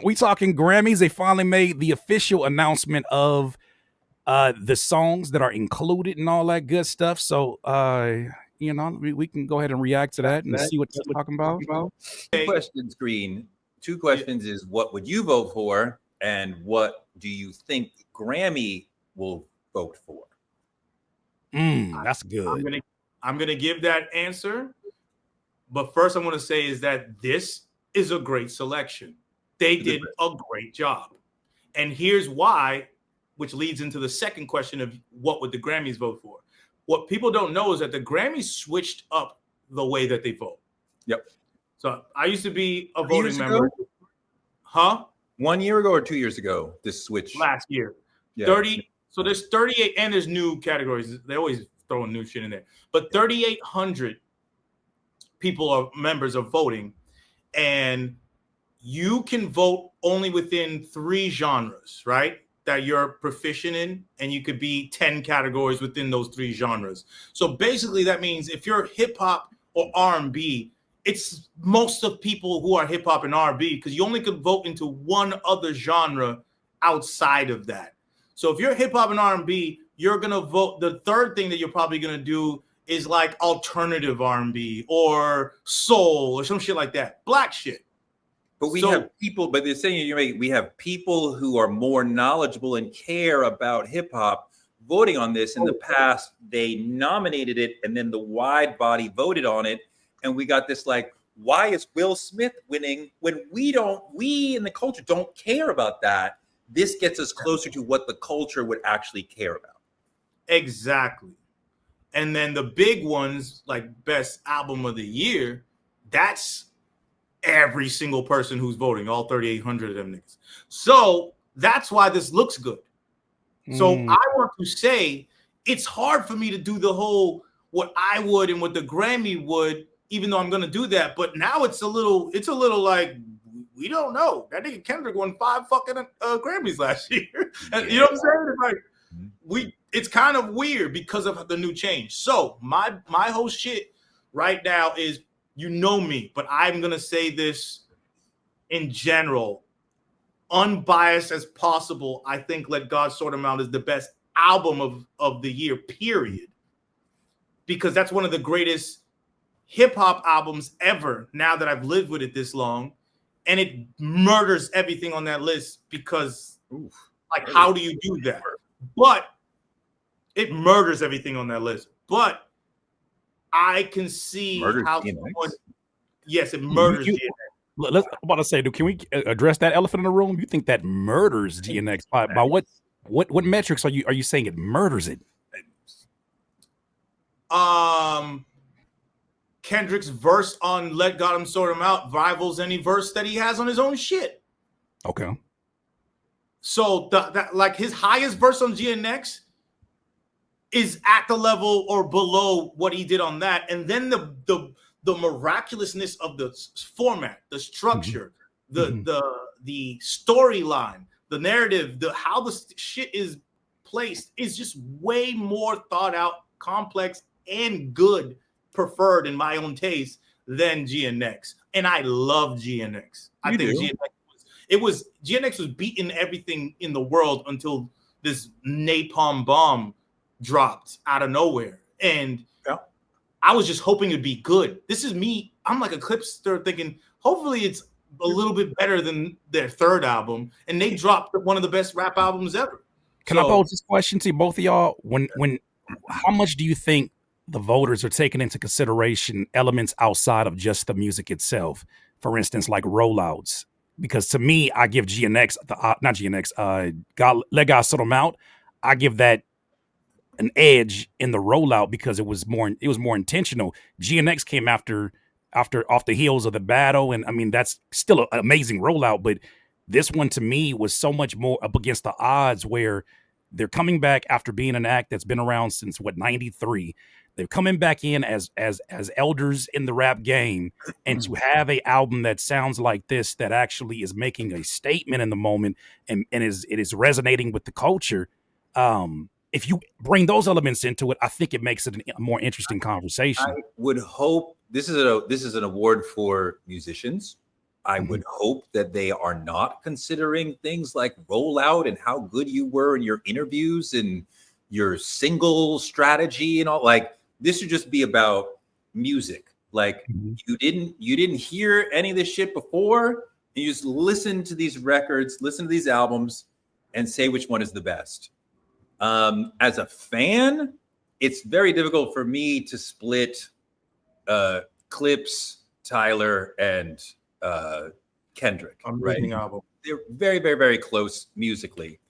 we talking Grammys. They finally made the official announcement of the songs that are included and all that good stuff. So we can go ahead and react to that and see what they're talking about. Two questions, Green. Two questions is what would you vote for, and what do you think Grammy will vote for? That's good. I'm gonna give that answer, but first I'm gonna say is that this is a great selection. They did a great job, and here's why, which leads into the second question of what would the Grammys vote for. What people don't know is that the Grammys switched up the way that they vote. Yep. So I used to be a voting member. Huh? 1 year ago or 2 years ago, this switch? Last year. Yeah. 30. So there's 38, and there's new categories. They always throw new shit in there. But 3,800 people are members of voting, and you can vote only within 3 genres, right? That you're proficient in, and you could be 10 categories within those 3 genres. So basically that means if you're hip hop or R&B, it's most of people who are hip hop and R&B, because you only could vote into one other genre outside of that. So if you're hip hop and R&B, you're going to vote. The third thing that you're probably going to do is like alternative R&B or soul or some shit like that. Black shit. But we have people, but they're saying we have people who are more knowledgeable and care about hip hop voting on this. In the past, they nominated it, and then the wide body voted on it. And we got this like, why is Will Smith winning when we in the culture don't care about that? This gets us closer to what the culture would actually care about. Exactly. And then the big ones, like best album of the year, that's every single person who's voting, all 3,800 of them niggas. So that's why this looks good. So I want to say it's hard for me to do the whole what I would and what the Grammy would, even though I'm going to do that. But now it's a little like, we don't know. That nigga Kendrick won 5 fucking Grammys last year. And you know what I'm saying? It's like it's kind of weird because of the new change. So my whole shit right now is, you know me, but I'm going to say this in general, unbiased as possible. I think Let God Sort Him Out is the best album of the year, period. Because that's one of the greatest hip hop albums ever, now that I've lived with it this long. And it murders everything on that list because, how do you do that? But it murders everything on that list. But I can see how someone, yes, it murders GNX. I'm about to say, can we address that elephant in the room? You think that murders GNX by what metrics are you saying it murders it? Kendrick's verse on Let God Sort Him Out rivals any verse that he has on his own shit. Okay. So that like his highest verse on GNX is at the level or below what he did on that. And then the miraculousness of the format, the structure, the storyline, the narrative, how the shit is placed is just way more thought out, complex, and good, preferred in my own taste than GNX. And I love GNX. I think GNX was beating everything in the world until this napalm bomb dropped out of nowhere. And I was just hoping it'd be good. This is me. I'm like a clipster thinking, hopefully it's a little bit better than their third album. And they dropped one of the best rap albums ever. Can I pose this question to both of y'all? How much do you think the voters are taking into consideration elements outside of just the music itself? For instance, like rollouts. Because to me, I give GNX, Let God Sort Him Out, I give that an edge in the rollout because it was more intentional. GNX came after off the heels of the battle, and I mean that's still an amazing rollout, but this one to me was so much more up against the odds, where they're coming back after being an act that's been around since 93. They're coming back in as elders in the rap game, and to have a album that sounds like this, that actually is making a statement in the moment and it is resonating with the culture. If you bring those elements into it, I think it makes it a more interesting conversation. I would hope this is an award for musicians. I would hope that they are not considering things like rollout and how good you were in your interviews and your single strategy and all. Like, this should just be about music. Like, you didn't hear any of this shit before. You just listen to these records, listen to these albums, and say which one is the best. As a fan, it's very difficult for me to split Clips, Tyler, and Kendrick. Right? Album. They're very, very, very close musically.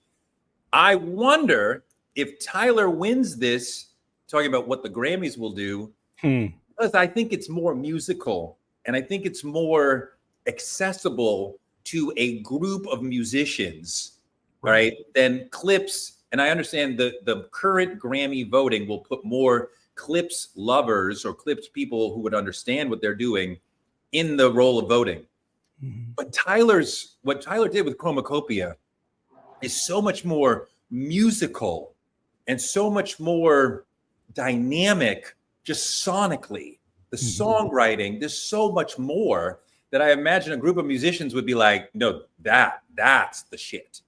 I wonder if Tyler wins this, talking about what the Grammys will do, because I think it's more musical and I think it's more accessible to a group of musicians, right? Than Clips. And I understand the current Grammy voting will put more Clips lovers or Clips people who would understand what they're doing in the role of voting. But what Tyler did with Chromacopia is so much more musical and so much more dynamic, just sonically. The songwriting, there's so much more that I imagine a group of musicians would be like, no, that's the shit.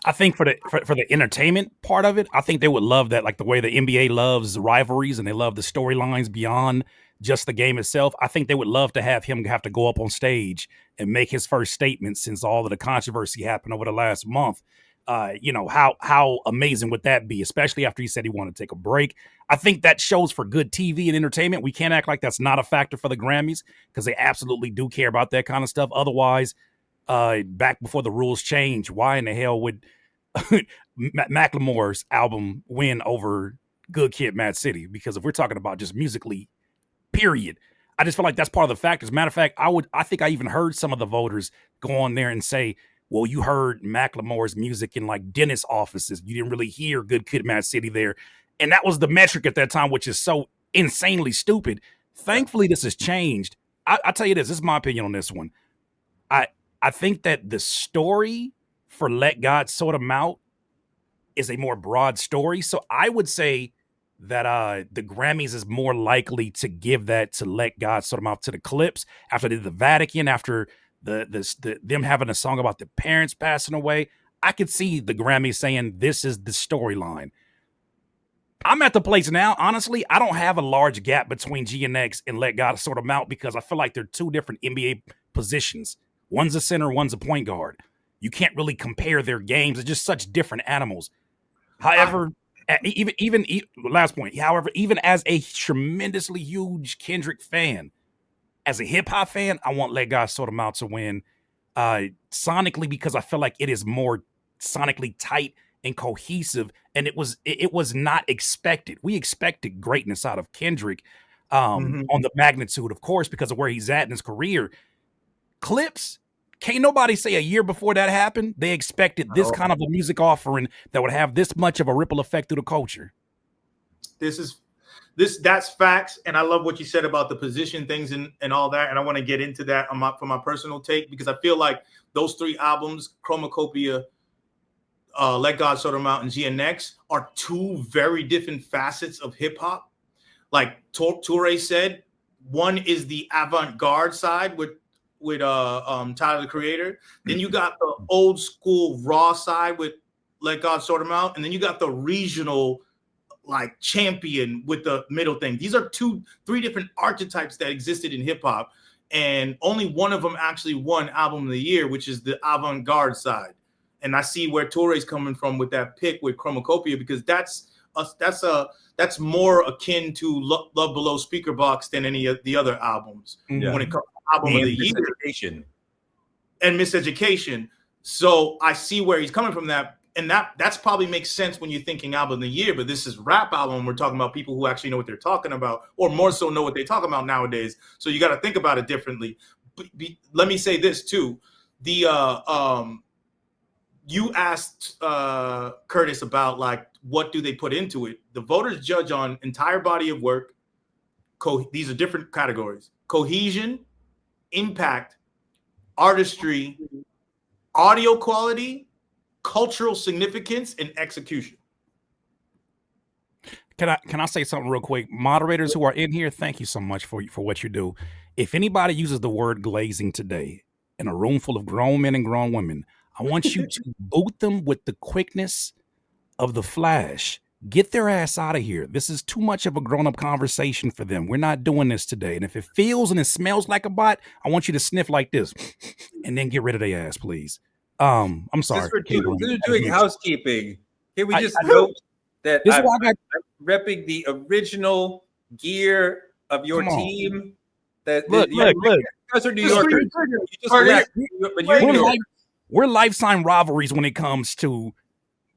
I think for the entertainment part of it, I think they would love that, like the way the NBA loves rivalries and they love the storylines beyond just the game itself. I think they would love to have him have to go up on stage and make his first statement since all of the controversy happened over the last month. How amazing would that be, especially after he said he wanted to take a break. I think that shows for good TV and entertainment. We can't act like that's not a factor for the Grammys because they absolutely do care about that kind of stuff. Otherwise, back before the rules changed, why in the hell would Macklemore's album win over Good Kid, Mad City? Because if we're talking about just musically, period, I just feel like that's part of the factors. Matter of fact, I think I even heard some of the voters go on there and say, well, you heard Macklemore's music in like dentist offices. You didn't really hear Good Kid, Mad City there. And that was the metric at that time, which is so insanely stupid. Thankfully, this has changed. I tell you this is my opinion on this one. I think that the story for Let God Sort 'Em Out is a more broad story. So I would say that the Grammys is more likely to give that to Let God Sort 'Em Out to the Clips after they did the Vatican, after them having a song about the parents passing away. I could see the Grammys saying this is the storyline. I'm at the place now, honestly, I don't have a large gap between GNX and Let God Sort 'Em Out because I feel like they're two different NBA positions. One's a center, one's a point guard. You can't really compare their games. They're just such different animals. However, even last point. However, even as a tremendously huge Kendrick fan, as a hip hop fan, I want Let God Sort 'Em Out to win sonically because I feel like it is more sonically tight and cohesive, and it was not expected. We expected greatness out of Kendrick on the magnitude, of course, because of where he's at in his career. Clips, can't nobody say a year before that happened they expected this kind of a music offering that would have this much of a ripple effect through the culture. That's facts, and I love what you said about the position things and all that, and I want to get into that for my personal take because I feel like those three albums, Chromacopia, Let God Sort 'Em Out, and GNX, are two very different facets of hip hop. Like Toure said, one is the avant-garde side with Tyler the Creator. Then you got the old school raw side with Let God Sort 'Em Out, and then you got the regional like champion with the middle thing. These are three different archetypes that existed in hip hop, and only one of them actually won Album of the Year, which is the avant-garde side. And I see where Toure's coming from with that pick with Chromacopia because that's more akin to Love Below Speaker Box than any of the other albums when it comes to Album of the Year and Miseducation. So I see where he's coming from that. And that's probably makes sense when you're thinking album of the year, but this is rap album. We're talking about people who actually know what they're talking about, or more so know what they talk about nowadays. So you got to think about it differently. Let me say this too: you asked Curtis about like what do they put into it. The voters judge on entire body of work. These are different categories: cohesion, impact, artistry, audio quality, cultural significance, and execution. Can I say something real quick? Moderators who are in here, thank you so much for what you do. If anybody uses the word glazing today in a room full of grown men and grown women, I want you to boot them with the quickness of the Flash. Get their ass out of here. This is too much of a grown-up conversation for them. We're not doing this today. And if it feels and it smells like a bot, I want you to sniff like this and then get rid of their ass, please. I'm sorry. Since we're doing housekeeping, can we just note that I'm repping the original gear of your team? That look. Guys are New Yorkers. We're life-time rivalries when it comes to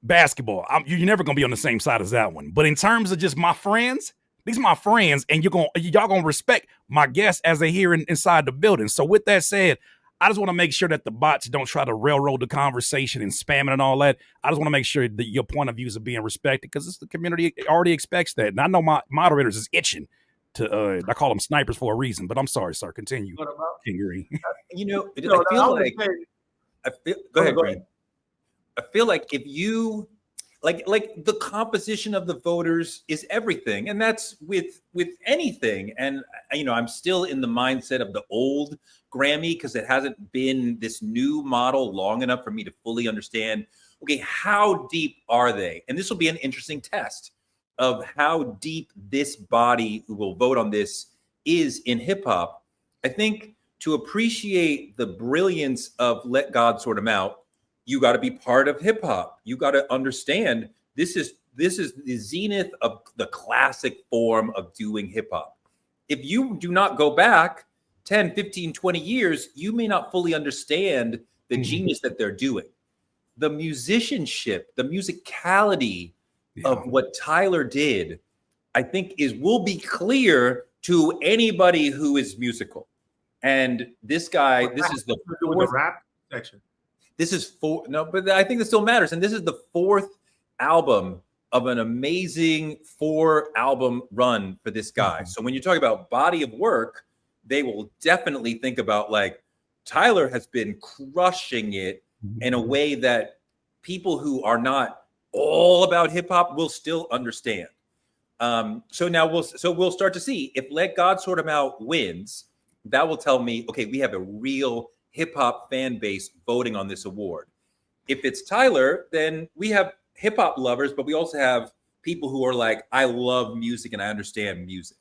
basketball. You're never gonna be on the same side as that one. But in terms of just my friends, these are my friends, and y'all gonna respect my guests as they here inside the building. So with that said, I just want to make sure that the bots don't try to railroad the conversation and spam it and all that. I just want to make sure that your point of views are being respected because the community already expects that. And I know my moderators is itching to I call them snipers for a reason, but I'm sorry, sir. Continue. King Green. Go ahead, Green. I feel like if you like the composition of the voters is everything, and that's with anything. And I'm still in the mindset of the old Grammy because it hasn't been this new model long enough for me to fully understand. Okay, how deep are they? And this will be an interesting test of how deep this body who will vote on this is in hip hop. I think to appreciate the brilliance of Let God Sort 'Em Out, you got to be part of hip hop. You got to understand this is the zenith of the classic form of doing hip hop. If you do not go back 10, 15, 20 years, you may not fully understand the genius that they're doing. The musicianship, the musicality of what Tyler did, I think will be clear to anybody who is musical. And this guy, this is the fourth rap section. This is but I think this still matters. And this is the fourth album of an amazing 4-album run for this guy. So when you talk about body of work, they will definitely think about like Tyler has been crushing it in a way that people who are not all about hip hop will still understand. So now we'll start to see if Let God Sort 'Em Out wins. That will tell me, okay, we have a real hip hop fan base voting on this award. If it's Tyler, then we have hip hop lovers, but we also have people who are like, I love music and I understand music.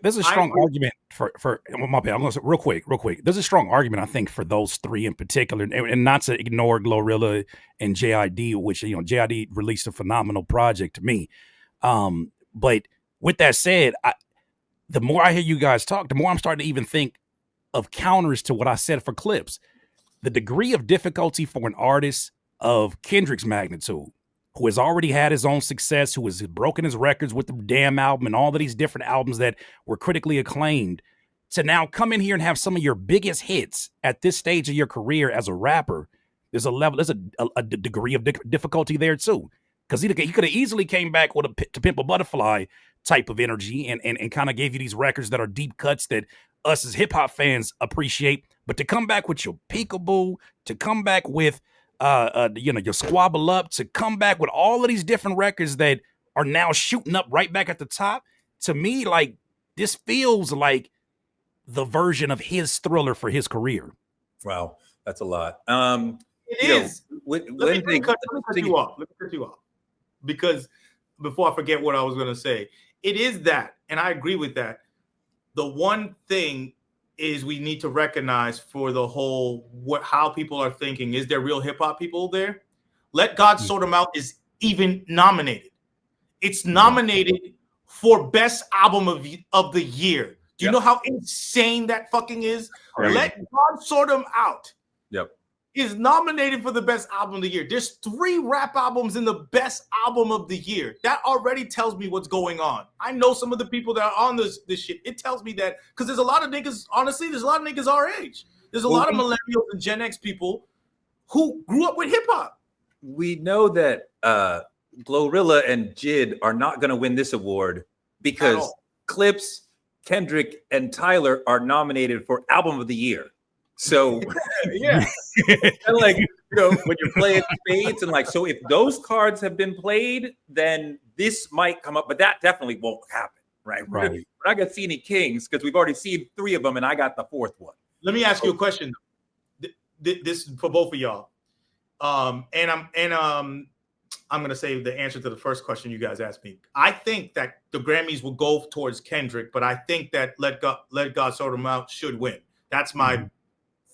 There's a strong argument for my bad. I'm going to say real quick. There's a strong argument, I think, for those three in particular, and not to ignore Glorilla and JID, which, JID released a phenomenal project to me. But with that said, the more I hear you guys talk, the more I'm starting to even think of counters to what I said for Clips. The degree of difficulty for an artist of Kendrick's magnitude, who has already had his own success, who has broken his records with the damn album and all of these different albums that were critically acclaimed, to now come in here and have some of your biggest hits at this stage of your career as a rapper. There's a degree of difficulty there too. Because he could have easily came back with To Pimp a Butterfly type of energy and kind of gave you these records that are deep cuts that us as hip hop fans appreciate. But to come back with your Peekaboo, to come back with your Squabble Up, to come back with all of these different records that are now shooting up right back at the top, to me, like, this feels like the version of his Thriller for his career. Wow, that's a lot. It is. Let me cut you off. Because before I forget what I was going to say, it is that, and I agree with that. The one thing is we need to recognize for the whole how people are thinking. Is there real hip hop people there? Let God Sort 'Em Out is even nominated. It's nominated for best album of the year. Do you know how insane that fucking is? Right. Let God Sort 'Em Out. Is nominated for the best album of the year. There's 3 rap albums in the best album of the year. That already tells me what's going on. I know some of the people that are on this shit. It tells me that because there's a lot of niggas, honestly, there's a lot of niggas our age. There's a lot of millennials and Gen X people who grew up with hip hop. We know that Glorilla and Jid are not going to win this award because Clips, Kendrick, and Tyler are nominated for Album of the Year. So and like, when you're playing spades and like, so if those cards have been played, then this might come up, but that definitely won't happen. right? Right. We're not gonna see any kings because we've already seen 3 of them, and I got the 4th one. Let me ask you a question. This is for both of y'all. I'm gonna say the answer to the first question you guys asked me. I think that the Grammys will go towards Kendrick, but I think that Let God Sort Him Out should win. That's my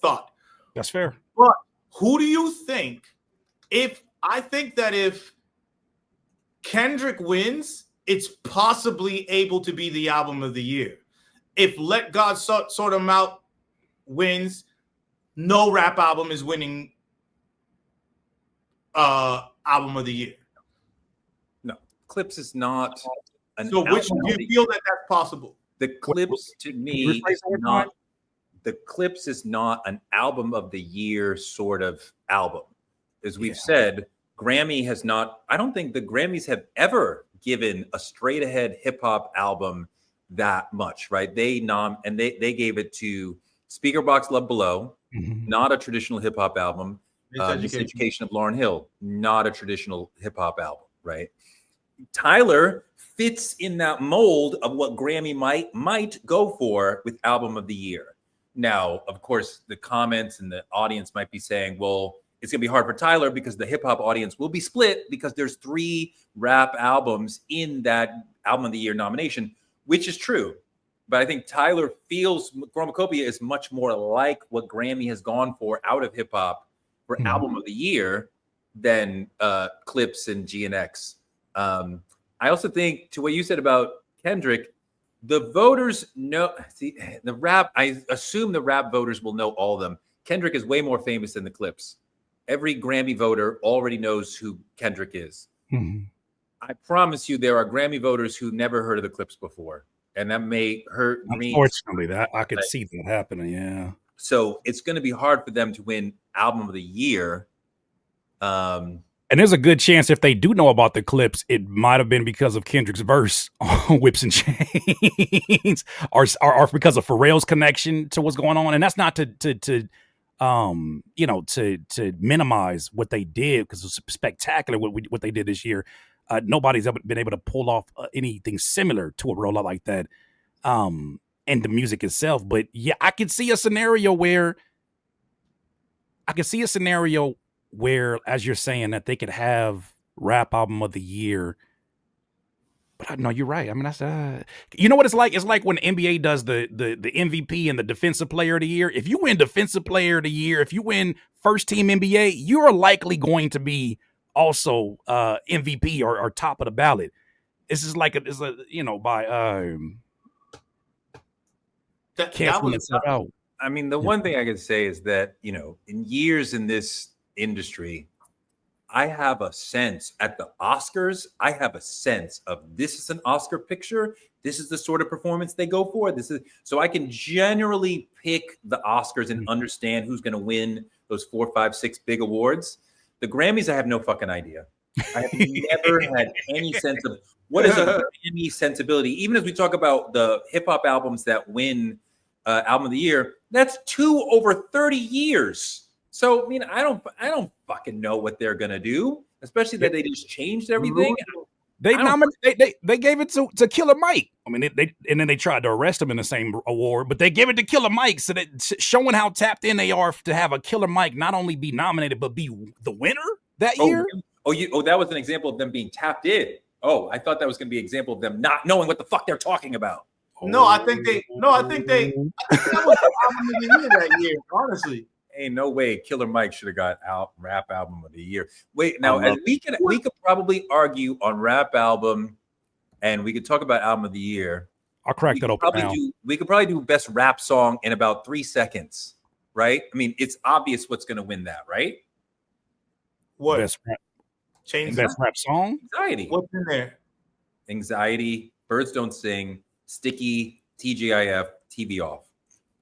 thought. That's fair. But who do you think? I think that if Kendrick wins, it's possibly able to be the album of the year. If Let God Sort Him Out wins, no rap album is winning album of the year. No, Clips is not an so which do you feel that that's possible? The Clips to me is not the Clips is not an album of the year sort of album. As we've said, Grammy has not, I don't think the Grammys have ever given a straight ahead hip hop album that much, right? They gave it to Speaker Box Love Below, not a traditional hip hop album. Miseducation of Lauryn Hill, not a traditional hip hop album, right? Tyler fits in that mold of what Grammy might go for with album of the year. Now, of course, the comments and the audience might be saying, well, it's gonna be hard for Tyler because the hip hop audience will be split because there's 3 rap albums in that album of the year nomination, which is true. But I think Tyler feels Chromacopia is much more like what Grammy has gone for out of hip hop for album of the year than Clips and GNX. I also think, to what you said about Kendrick, the voters know the rap. I assume the rap voters will know all of them. Kendrick is way more famous than the Clips. Every Grammy voter already knows who Kendrick is. I promise you, there are Grammy voters who never heard of the Clips before, and that may hurt me. Unfortunately, that I could see that happening. Yeah. So it's going to be hard for them to win album of the year. And there's a good chance if they do know about the Clips, it might have been because of Kendrick's verse on Whips and Chains, or because of Pharrell's connection to what's going on. And that's not to minimize what they did, because it was spectacular what they did this year. Nobody's ever been able to pull off anything similar to a rollout like that. And the music itself. But yeah, I could see a scenario where, as you're saying, that they could have rap album of the year. But I know you're right. I mean, that's you know what it's like? It's like when the NBA does the MVP and the defensive player of the year. If you win defensive player of the year, if you win first team NBA, you are likely going to be also MVP or top of the ballot. This is like by I mean, the one thing I can say is that, in years in this industry, I have a sense at the Oscars, of this is an Oscar picture. This is the sort of performance they go for. So I can generally pick the Oscars and understand who's going to win those 4, 5, 6 big awards. The Grammys, I have no fucking idea. I have never had any sense of what is a Grammy sensibility. Even as we talk about the hip hop albums that win album of the year, that's 2 over 30 years. So I mean, I don't fucking know what they're gonna do, especially that they just changed everything. They gave it to Killer Mike. I mean, and then they tried to arrest him in the same award, but they gave it to Killer Mike, so that showing how tapped in they are to have a Killer Mike not only be nominated but be the winner that year. That was an example of them being tapped in. Oh, I thought that was going to be an example of them not knowing what the fuck they're talking about. I think that was the album of the year that year, honestly. Ain't no way Killer Mike should have got out rap album of the year. Wait, now we could probably argue on rap album, and we could talk about album of the year. I'll crack that open now. We could probably do best rap song in about 3 seconds, right? I mean, it's obvious what's going to win that, right? What? Best rap song? Anxiety. What's in there? Anxiety, Birds Don't Sing, Sticky, TGIF, TV Off.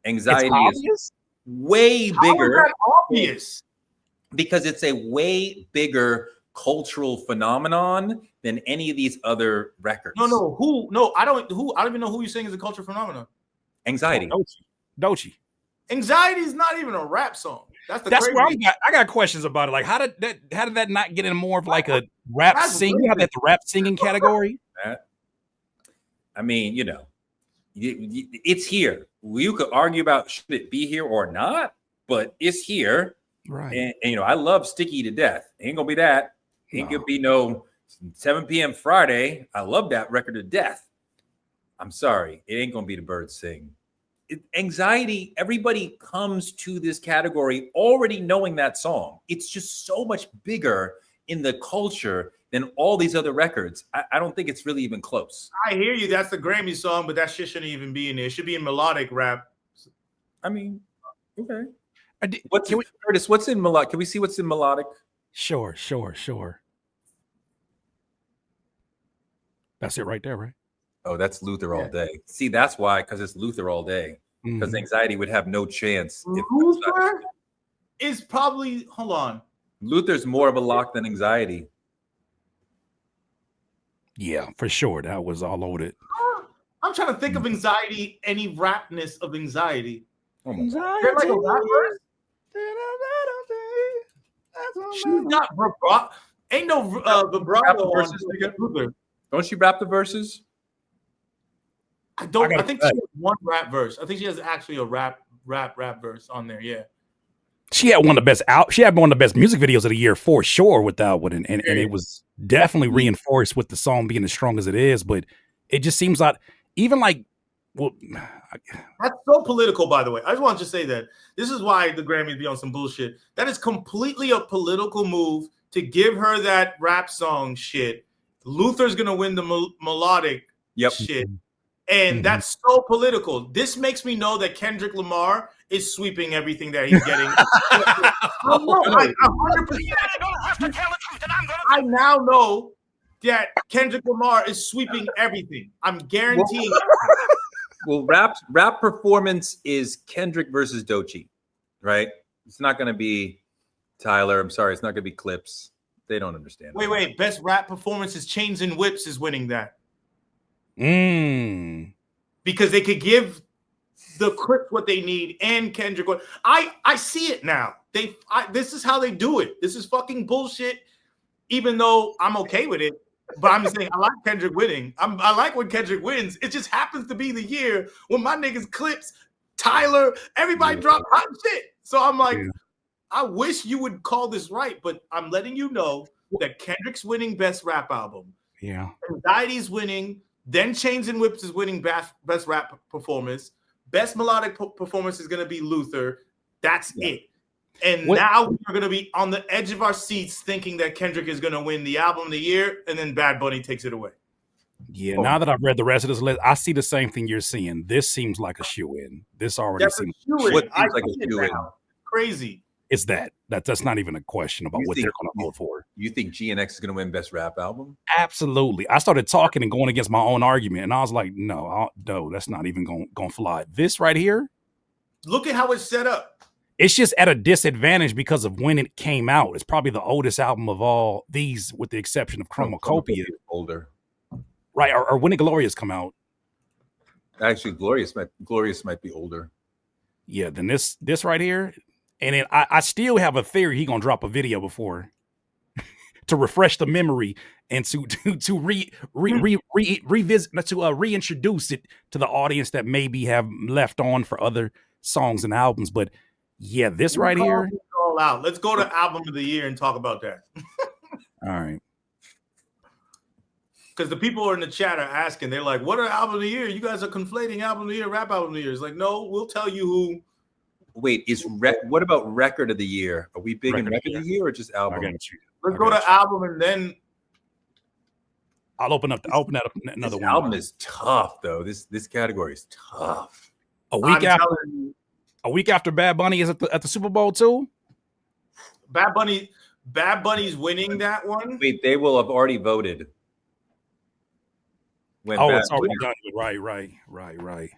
Anxiety is way bigger. How is that obvious? Because it's a way bigger cultural phenomenon than any of these other records. I don't even know who you're saying is a cultural phenomenon. Anxiety. Doechii. Anxiety is not even a rap song. That's where I got questions about it. Like, how did that not get in more of like a rap singing? You have that the rap singing category. I mean, it's here. You could argue about should it be here or not, but it's here. Right. And I love Sticky to death. Ain't gonna be that. Ain't gonna be no 7 p.m. Friday. I love that record to death. I'm sorry. It ain't gonna be The Birds Sing. Anxiety, everybody comes to this category already knowing that song. It's just so much bigger in the culture than all these other records. I don't think it's really even close. I hear you. That's the Grammy song, but that shit shouldn't even be in there. It should be in melodic rap. I mean, okay. Curtis, what's in melodic? Can we see what's in melodic? Sure. That's it right there, right? Oh, that's Luther all day. See, that's why, because it's Luther all day. Because Anxiety would have no chance. Luther is probably, hold on. Luther's more of a lock than Anxiety. Yeah, for sure. That was all loaded. I'm trying to think of Anxiety, any rapness of Anxiety. Oh my God. They're like a rap verse? She's not vibrato. Ain't no vibrato on Luther. Don't she rap the verses? I think she has one rap verse. I think she has actually a rap verse on there. Yeah. She had one of the best She had one of the best music videos of the year for sure with that one, and it was definitely reinforced with the song being as strong as it is. But it just seems like that's so political. By the way, I just want to say that this is why the Grammys be on some bullshit. That is completely a political move to give her that rap song shit. Luther's gonna win the melodic shit. And that's so political. This makes me know that Kendrick Lamar is sweeping everything that he's getting. I now know that Kendrick Lamar is sweeping everything. I'm guaranteeing it. Well, rap performance is Kendrick versus Doechii, right? It's not going to be Tyler. I'm sorry. It's not going to be Clips. They don't understand. Wait. Best rap performance is Chains and Whips is winning that. Because they could give the Crips what they need and Kendrick. I see it now. This is how they do it. This is fucking bullshit. Even though I'm okay with it, but I'm just saying I like Kendrick winning. I like when Kendrick wins. It just happens to be the year when my niggas Clips, Tyler, everybody dropped hot shit. So I'm like, I wish you would call this right, but I'm letting you know that Kendrick's winning best rap album. Yeah, Anxiety's winning. Then Chains and Whips is winning best rap performance. Best melodic performance is going to be Luther. That's it. And now we're going to be on the edge of our seats thinking that Kendrick is going to win the album of the year, and then Bad Bunny takes it away. Yeah, now that I've read the rest of this list, I see the same thing you're seeing. This seems like a shoe-in. This already seems like a shoe-in. Crazy. It's that's not even a question about what they're going to vote for. You think GNX is going to win best rap album? Absolutely. I started talking and going against my own argument, and I was like, no, that's not even going to fly. This right here, look at how it's set up. It's just at a disadvantage because of when it came out. It's probably the oldest album of all these, with the exception of Chromacopia. Older, right? Or when did Glorious come out? Actually, Glorious might be older. Yeah. Then this right here. And then I still have a theory he's gonna drop a video before to refresh the memory and to revisit, to reintroduce it to the audience that maybe have left on for other songs and albums. But yeah, this right here. All out. Let's go to album of the year and talk about that. All right. Because the people in the chat are asking, they're like, "What are album of the year? You guys are conflating album of the year, rap album of the year." It's like, no, we'll tell you who. Wait, what about record of the year? Are we big in record of the year or just album? Let's go to album and then I'll open that up another one. Album is tough though. This category is tough. A week after Bad Bunny is at the Super Bowl too. Bad Bunny's winning that one. Wait, they will have already voted. It's already done. Right.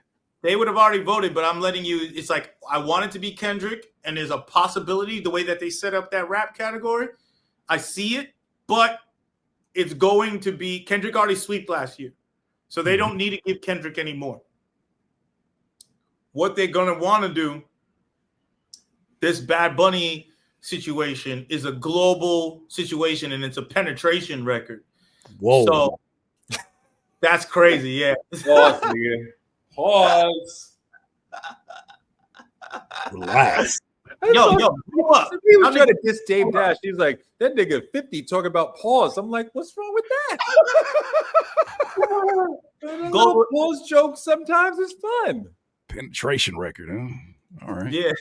They would have already voted, but I'm letting you. It's like I want it to be Kendrick, and there's a possibility the way that they set up that rap category. I see it, but it's going to be Kendrick already swept last year, so they don't need to give Kendrick any more. What they're gonna want to do, this Bad Bunny situation is a global situation, and it's a penetration record. Whoa! So That's crazy. Yeah. Pause, nigga. Pause. Relax. Yo, what? He was trying to diss Dave Dash. He was like, that nigga 50 talking about pause. I'm like, what's wrong with that? Go pause jokes sometimes is fun. Penetration record, huh? All right. Yeah.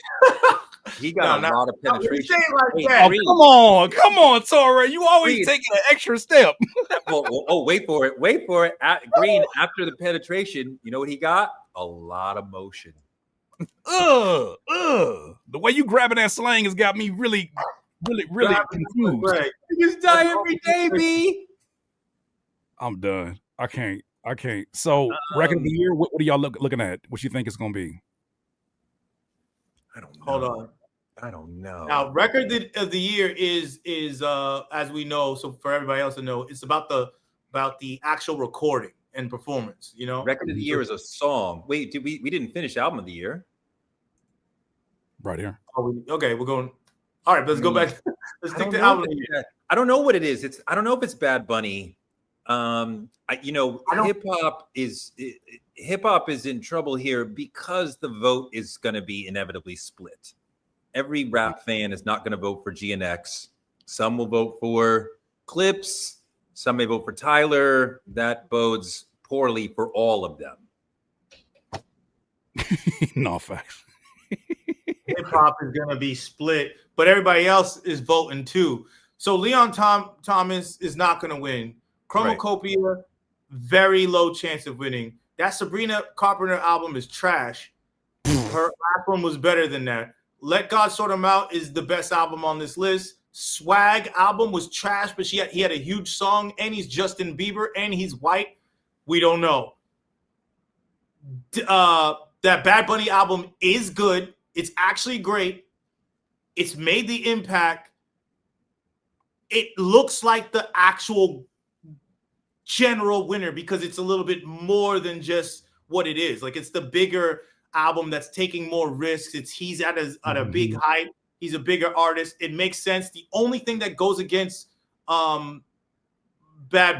He got a lot of penetration. Like that. Oh, come on, Torre. You always taking an extra step. Wait for it. Green, after the penetration, you know what he got? A lot of motion. The way you grabbing that slang has got me really confused. Right. You die every day, B. I'm done. I can't. So, record of the year, what are y'all looking at? What you think it's going to be? I don't know. Hold on. I don't know. Now, record of the year is as we know, so for everybody else to know, it's about the actual recording and performance, you know? Record of the year is a song. Wait, we didn't finish album of the year. Right here. Okay, we're going. All right, let's go back. Let's take the album of the year. I don't know what it is. I don't know if it's Bad Bunny. Hip hop is in trouble here because the vote is going to be inevitably split. Every rap fan is not going to vote for GNX. Some will vote for Clips. Some may vote for Tyler. That bodes poorly for all of them. No facts. Hip hop is going to be split, but everybody else is voting too. So Leon Thomas is not going to win. Chromacopia, right. Very low chance of winning. That Sabrina Carpenter album is trash. Her last one was better than that. Let God Sort Him Out is the best album on this list. Swag album was trash, but he had a huge song, and he's Justin Bieber, and he's white. We don't know. That Bad Bunny album is good. It's actually great. It's made the impact. It looks like the actual general winner because it's a little bit more than just what it is. Like, it's the bigger album that's taking more risks. He's at a big height. He's a bigger artist. It makes sense. The only thing that goes against Bad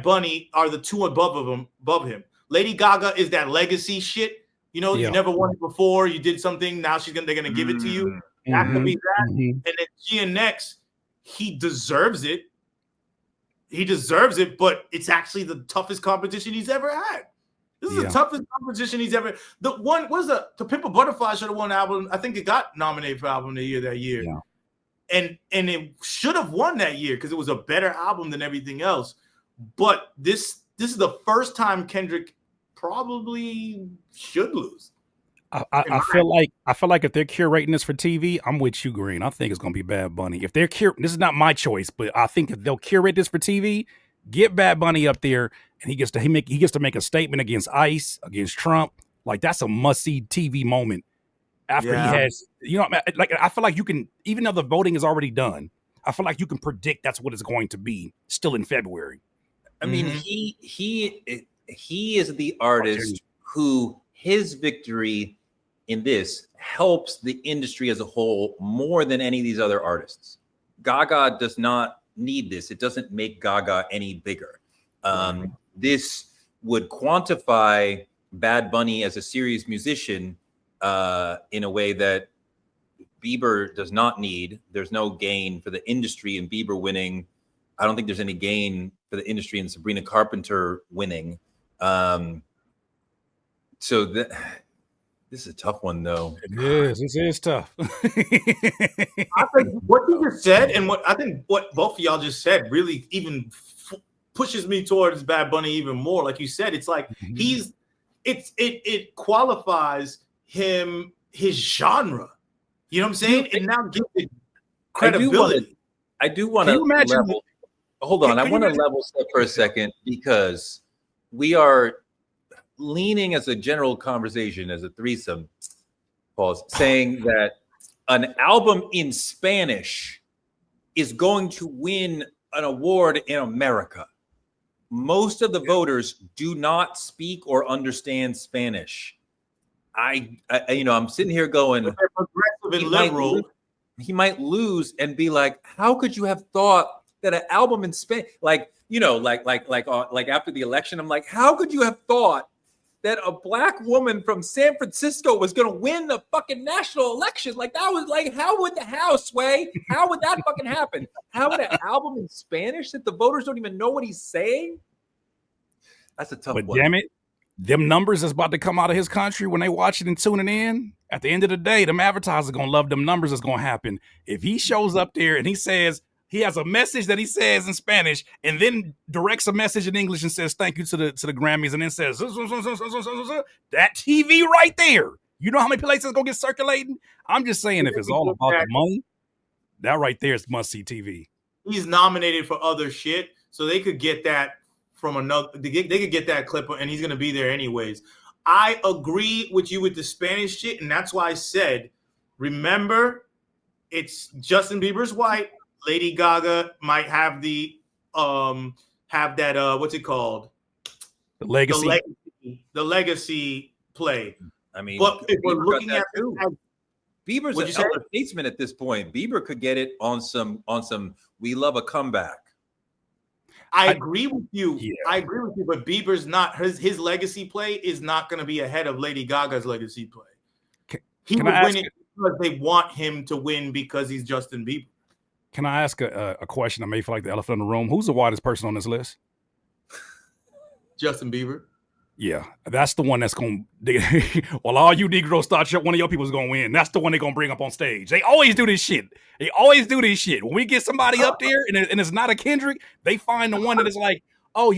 Bunny are the two above him. Lady Gaga is that legacy shit. You know, you never won it before. You did something. Now they're gonna give it to you. That could be that. And then GNX, he deserves it. He deserves it, but it's actually the toughest competition he's ever had. This is the toughest competition he's ever. The one was To Pimp a Butterfly should have won album. I think it got nominated for album of the year that year, and it should have won that year because it was a better album than everything else. But this is the first time Kendrick probably should lose. I feel like if they're curating this for TV, I'm with you, Green. I think it's gonna be Bad Bunny. If they're this is not my choice, but I think if they'll curate this for TV, get Bad Bunny up there, and he gets to make a statement against ICE, against Trump. Like, that's a must-see TV moment. After he has, like, I feel like you can, even though the voting is already done, I feel like you can predict that's what it's going to be still in February. I mean, he is the artist who his victory in this helps the industry as a whole more than any of these other artists. Gaga does not need this. It doesn't make Gaga any bigger. This would quantify Bad Bunny as a serious musician in a way that Bieber does not need. There's no gain for the industry in Bieber winning. I don't think there's any gain for the industry in Sabrina Carpenter winning. So this is a tough one, though. It is. This is tough. I think what you just said and what both of y'all just said really even pushes me towards Bad Bunny even more. Like you said, it's like it qualifies him, his genre. You know what I'm saying? It now gives it credibility. I do want to level. Hold on, I want to level step for a second because we are leaning as a general conversation, as a threesome, saying that an album in Spanish is going to win an award in America. Most of the voters do not speak or understand Spanish. I'm sitting here going, progressive and liberal. He might lose and be like, how could you have thought that an album in Spanish, like, like after the election, I'm like, how could you have thought that a black woman from San Francisco was going to win the fucking national election? Like, that was like, how would that fucking happen? How would an album in Spanish that the voters don't even know what he's saying? That's a tough one. But damn it, them numbers that's about to come out of his country when they watch it and tuning in, at the end of the day, them advertisers going to love them numbers that's going to happen. If he shows up there and he says, he has a message that he says in Spanish and then directs a message in English and says thank you to the Grammys and then says that TV right there. You know how many places it's gonna get circulating? I'm just saying, if it's all about the money, that right there is must-see TV. He's nominated for other shit, so they could get that from another. They could get that clip, and he's gonna be there anyways. I agree with you with the Spanish shit, and that's why I said, remember, it's Justin Bieber's white. Lady Gaga might have the what's it called? The legacy play. I mean, but if we're looking at Bieber's an elder statesman at this point. Bieber could get it on some we love a comeback. I agree with you. Yeah. I agree with you, but Bieber's not his legacy play is not going to be ahead of Lady Gaga's legacy play. He would win it because they want him to win because he's Justin Bieber. Can I ask a question? I may feel like the elephant in the room. Who's the whitest person on this list? Justin Bieber. Yeah, that's the one that's going to, well, all you Negroes thought one of your people's going to win. That's the one they're going to bring up on stage. They always do this shit. When we get somebody up there and it's not a Kendrick, they find the one that is like, oh,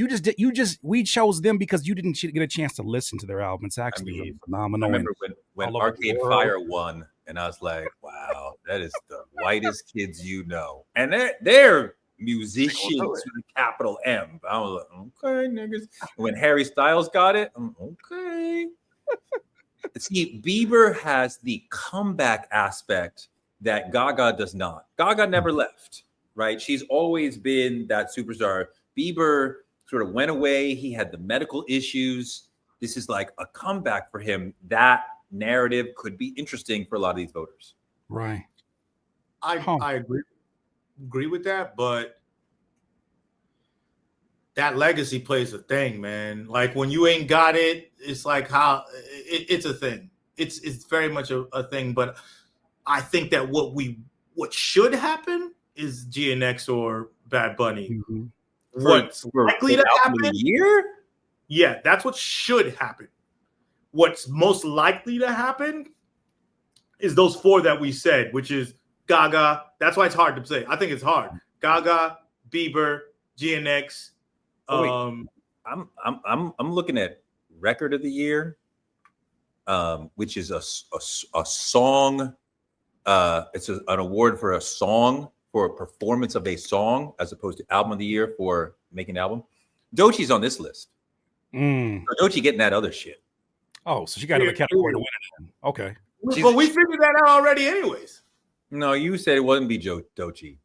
we chose them because you didn't get a chance to listen to their album. It's actually really phenomenal. I remember when Arcade Fire won, and I was like, wow, that is the whitest kids you know. And they're musicians with a capital M. I was like, okay, niggas. When Harry Styles got it, I'm okay. See, Bieber has the comeback aspect that Gaga does not. Gaga never left, right? She's always been that superstar. Bieber sort of went away. He had the medical issues. This is like a comeback for him. That narrative could be interesting for a lot of these voters. Right. I agree with that, but that legacy plays a thing, man. Like when you ain't got it, it's like how it's a thing. It's very much a thing. But I think that what should happen is GNX or Bad Bunny. Mm-hmm. What's likely to happen? Yeah, that's what should happen. What's most likely to happen is those four that we said, which is Gaga. That's why it's hard to say. I think it's hard. Gaga, Bieber, GNX. I'm looking at record of the year, which is a song. It's an award for a song, for a performance of a song, as opposed to album of the year for making an album. Doechie's on this list. So Doechie getting that other shit. Oh, so she got another category to win it. Okay. But we figured that out already anyways. No, you said it wouldn't be Doechie.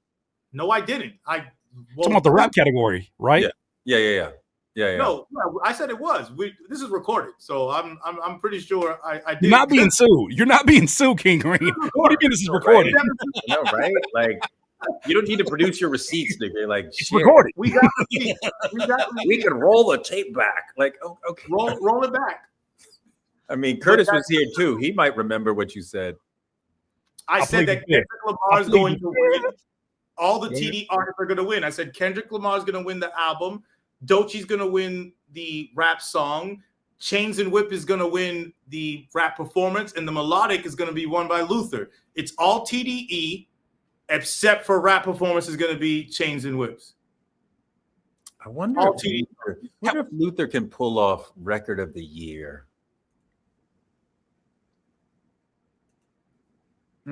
No, I didn't. Talking about the rap category, right? Yeah. No, I said it was. This is recorded, so I'm pretty sure I did. You're not being sued. You're not being sued, King Green. What do you mean this is recorded? No, right? Like, you don't need to produce your receipts, nigga. Like, it's recorded. We got receipts. We can roll the tape back. Like, okay, roll it back. I mean, Curtis was here too. He might remember what you said. I said that Kendrick Lamar is going to win. All the TD artists are going to win. I said Kendrick Lamar is going to win the album. Doechie's going to win the rap song. Chains and Whip is going to win the rap performance. And the melodic is going to be won by Luther. It's all TDE, except for rap performance is going to be Chains and Whips. I wonder if Luther can pull off record of the year.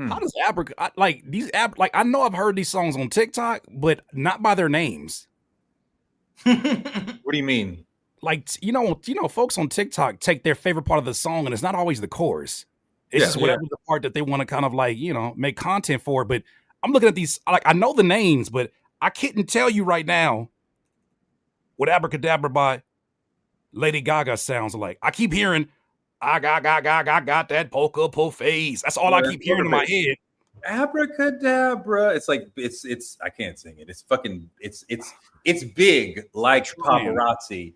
How does I know I've heard these songs on TikTok, but not by their names. What do you mean? Like, folks on TikTok take their favorite part of the song and it's not always the chorus. It's just whatever the part that they want to kind of make content for. But I'm looking at these, like, I know the names, but I couldn't tell you right now what Abracadabra by Lady Gaga sounds like. I keep hearing, I got that poker face. That's all I keep hearing in my head. Abracadabra. It's like it's. I can't sing it. It's fucking. It's big like paparazzi.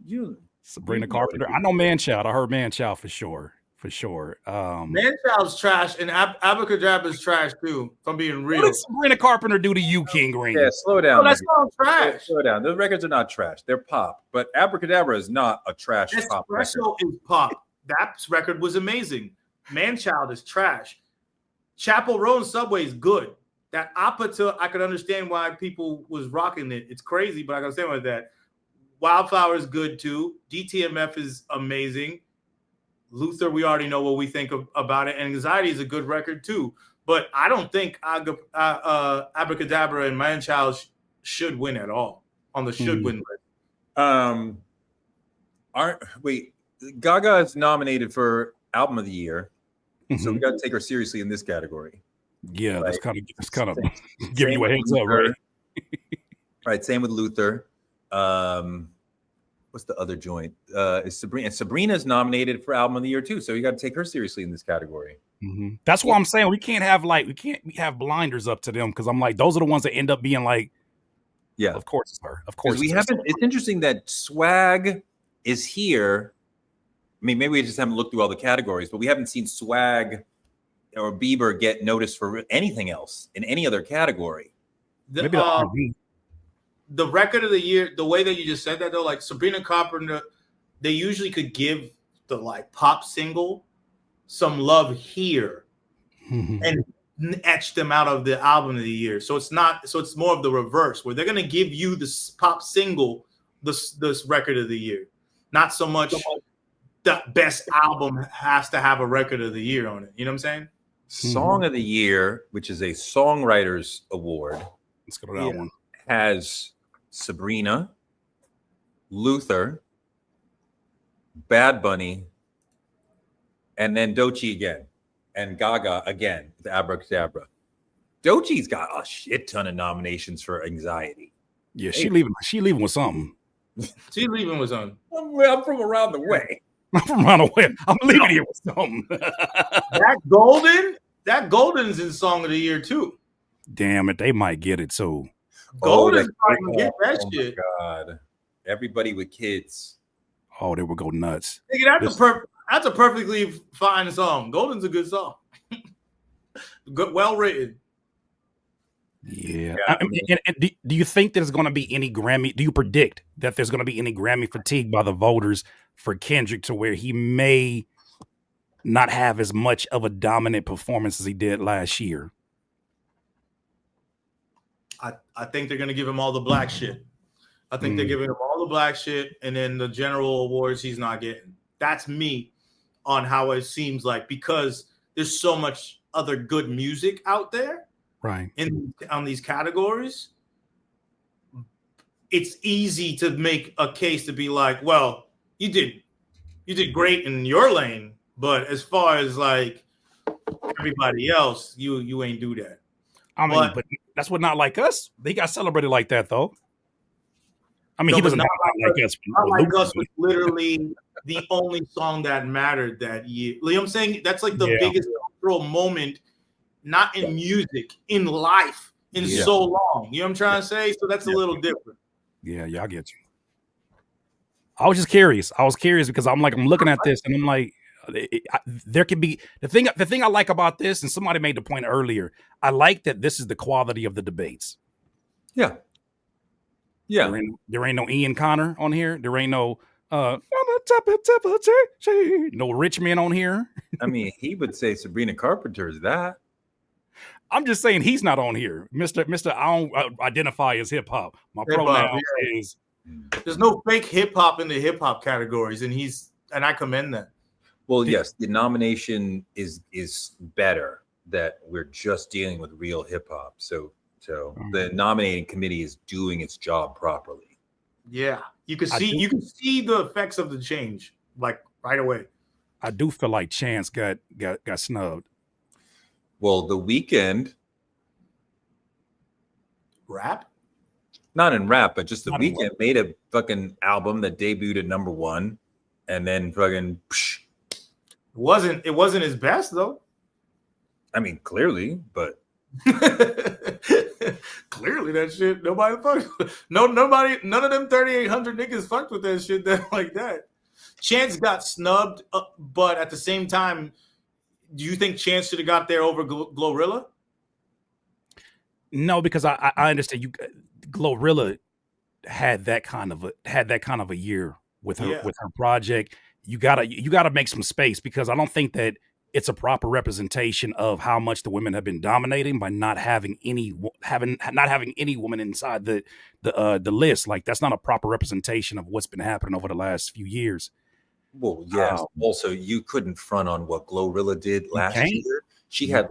You Sabrina Carpenter. I know Manchild. I heard Manchild for sure. For sure. Manchild's trash and Abracadabra's trash too. If I'm being real. What did Sabrina Carpenter do to you, King Green? Yeah, slow down. No, that's not trash. Slow down. Those records are not trash. They're pop. But Abracadabra is not a trash pop record. Espresso is pop. That record was amazing. Manchild is trash. Chapel Road and Subway is good. That Apata, I could understand why people was rocking it. It's crazy, but I can understand with that. Wildflower is good too. DTMF is amazing. Luther, we already know what we think about it. And Anxiety is a good record too. But I don't think Abracadabra and Manchild should win at all on the should win list. Gaga is nominated for Album of the Year, so we got to take her seriously in this category. Yeah, like, that's kind of giving you a heads up, right? Right. Same with Luther. What's the other joint? Is Sabrina? And Sabrina's nominated for Album of the Year too, so you got to take her seriously in this category. That's why I'm saying we can't have blinders up to them, because I'm like, those are the ones that end up being like, yeah, of course it's her. Of course we haven't. It's interesting that Swag is here. I mean, maybe we just haven't looked through all the categories, but we haven't seen Swag or Bieber get noticed for anything else in any other category. The record of the year, the way that you just said that though, like Sabrina Carpenter, they usually could give the like pop single some love here and etch them out of the album of the year. So it's more of the reverse, where they're gonna give you this pop single, this record of the year, not so much the best album has to have a record of the year on it. You know what I'm saying? Song of the Year, which is a songwriters award. Let's go to that one. Has Sabrina, Luther, Bad Bunny, and then Doechii again, and Gaga again, the Abracadabra. Doechii's got a shit ton of nominations for Anxiety. Yeah, she leaving with something. She's leaving with something. I'm from around the way. I'm from around the way. I'm leaving here with something. That Golden's in Song of the Year too. Damn it, they might get it too. Golden's trying to get that shit. Oh my God. Everybody with kids. Oh, they would go nuts. That's a perfectly fine song. Golden's a good song. Good, well written. Yeah. And do you think there's going to be any Grammy? Do you predict that there's going to be any Grammy fatigue by the voters for Kendrick, to where he may not have as much of a dominant performance as he did last year? I think they're going to give him all the black shit. I think they're giving him all the black shit, and then the general awards he's not getting. That's me on how it seems like, because there's so much other good music out there. Right. On these categories, it's easy to make a case to be like, well, you did great in your lane, but as far as like everybody else, you ain't do that. I mean, but that's what Not Like Us. They got celebrated like that though. I mean, he was Not Like Us. Not Like Us was literally the only song that mattered that year. You know what I'm saying? That's like the biggest cultural moment. Not in music, in life, in so long. You know what I'm trying to say? So that's a little different. Yeah, I get you. I was just curious. Because I'm looking at this and I'm like, there could be the thing I like about this, and somebody made the point earlier. I like that this is the quality of the debates. Yeah. There ain't no Ian Connor on here. There ain't no no rich men on here. I mean, he would say Sabrina Carpenter is that. I'm just saying he's not on here. Mr. I don't identify as hip hop. My pronoun is. There's no fake hip hop in the hip hop categories, and I commend that. Well, yes, the nomination is better that we're just dealing with real hip hop. So the nominating committee is doing its job properly. Yeah, you can see the effects of the change like right away. I do feel like Chance got snubbed. Well, The Weeknd, rap, not in rap, but just The Weeknd made a fucking album that debuted at #1, and then fucking. It wasn't his best though. I mean, clearly, but clearly that shit nobody fucked with. None of them 3,800 niggas fucked with that shit like that. Chance got snubbed, but at the same time, do you think Chance should have got there over Glorilla? No, because I understand Glorilla had that kind of a year with her project. You gotta make some space, because I don't think that it's a proper representation of how much the women have been dominating by not having any woman inside the list. Like, that's not a proper representation of what's been happening over the last few years. Well, yes. Also, you couldn't front on what Glorilla did last year. She had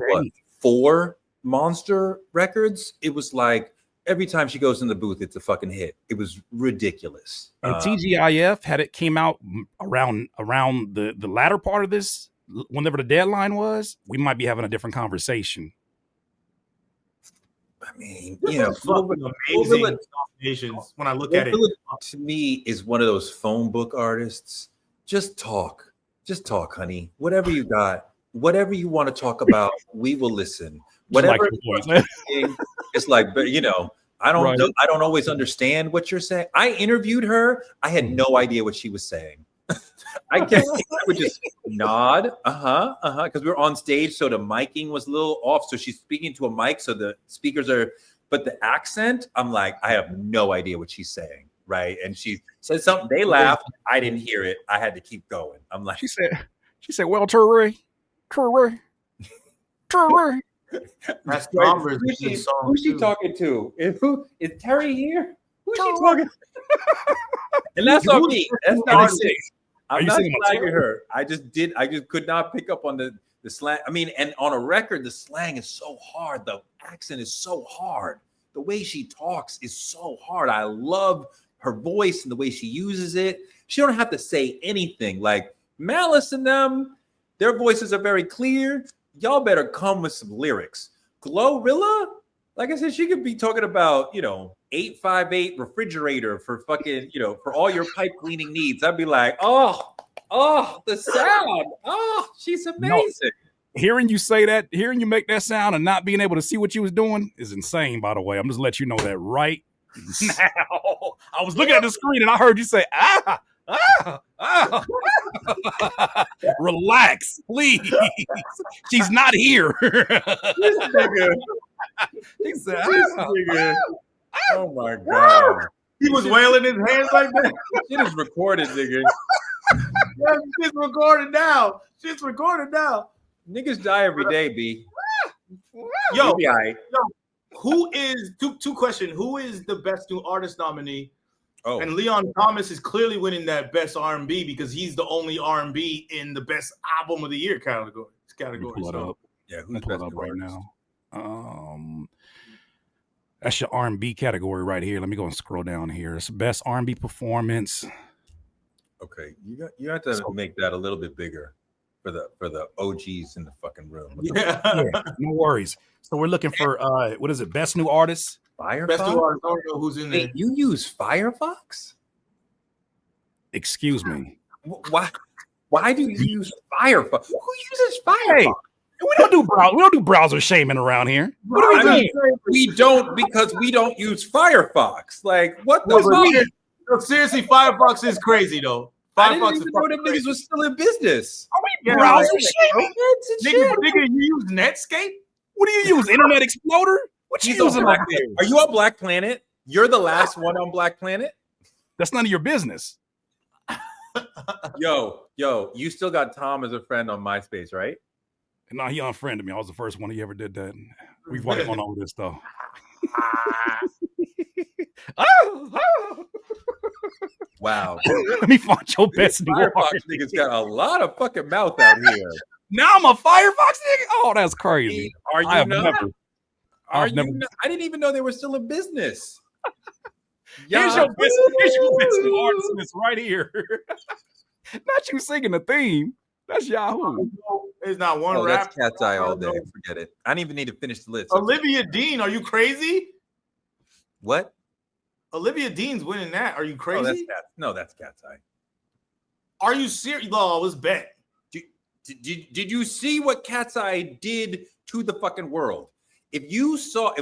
4 monster records. It was like every time she goes in the booth, it's a fucking hit. It was ridiculous. And TGIF had it came out around the latter part of this, whenever the deadline was, we might be having a different conversation. I mean, you know, amazing nominations. When I look at it, to me, is one of those phone book artists. Just talk, honey. Whatever you got, whatever you want to talk about, we will listen. Whatever it's like, but you know, I don't always understand what you're saying. I interviewed her. I had no idea what she was saying. I would just nod, because we were on stage, so the miking was a little off. So she's speaking to a mic, so the speakers are. But the accent, I'm like, I have no idea what she's saying, right? And she said something. They laughed. I didn't hear it. I had to keep going. I'm like, she said, well, Terry. That's who's she talking to? Is Terry here? Who's she talking? And that's not me. That's not me. I'm not slagging her. I just could not pick up on the slang. I mean, and on a record, the slang is so hard. The accent is so hard. The way she talks is so hard. I love her voice and the way she uses it. She don't have to say anything. Like Malice and them, their voices are very clear. Y'all better come with some lyrics. Glorilla, like I said, she could be talking about, 858 refrigerator for fucking, for all your pipe cleaning needs. I'd be like, oh, the sound. Oh, she's amazing. No, hearing you say that, hearing you make that sound and not being able to see what you was doing is insane, by the way. I'm just letting you know that right now. I was looking at the screen and I heard you say, relax, please. She's not here. This nigga. He said, oh my God. He was wailing his hands like that. It is recorded, nigga. Shit's recorded now. Niggas die every day, B. Yo, who is two questions? Who is the best new artist nominee? Oh. And Leon Thomas is clearly winning that best R&B because he's the only R&B in the best album of the year category. So. Yeah, who's best up right now? That's your R&B category right here. Let me go and scroll down here. It's best R&B performance. Okay, you have to make that a little bit bigger for the OGs in the fucking room. Yeah, no worries. So we're looking for what is it? Best new artist. Firefox? Best new artist. I don't know who's in there. Hey, you use Firefox? Excuse me. Why do you use Firefox? Who uses Firefox? Hey, we don't do browser shaming around here. What do we do? We don't, because we don't use Firefox. Like, what the fuck? No, seriously, Firefox is crazy though. Firefox, I didn't even know them niggas was still in business. Are we browser shaming? Nigga, you use Netscape? What do you use? Internet Explorer? What you using up there? Are you on Black Planet? You're the last one on Black Planet? That's none of your business. Yo, you still got Tom as a friend on MySpace, right? No, he unfriended me. I was the first one he ever did that. We've worked on all this stuff. Wow. Let me find your best new Firefox niggas got a lot of fucking mouth out here. Now I'm a Firefox nigga? Oh, that's crazy. Are you not? I didn't even know they were still in business. Here's your best new artist right here. Not you singing the theme. That's Yahoo. There's not one rap. That's Cat's Eye all day. Forget it. I didn't even need to finish the list. Olivia Dean, are you crazy? What? Olivia Dean's winning that. Are you crazy? That's Cat's Eye. Are you serious? No, it was bet. Did you see what Cat's Eye did to the fucking world. If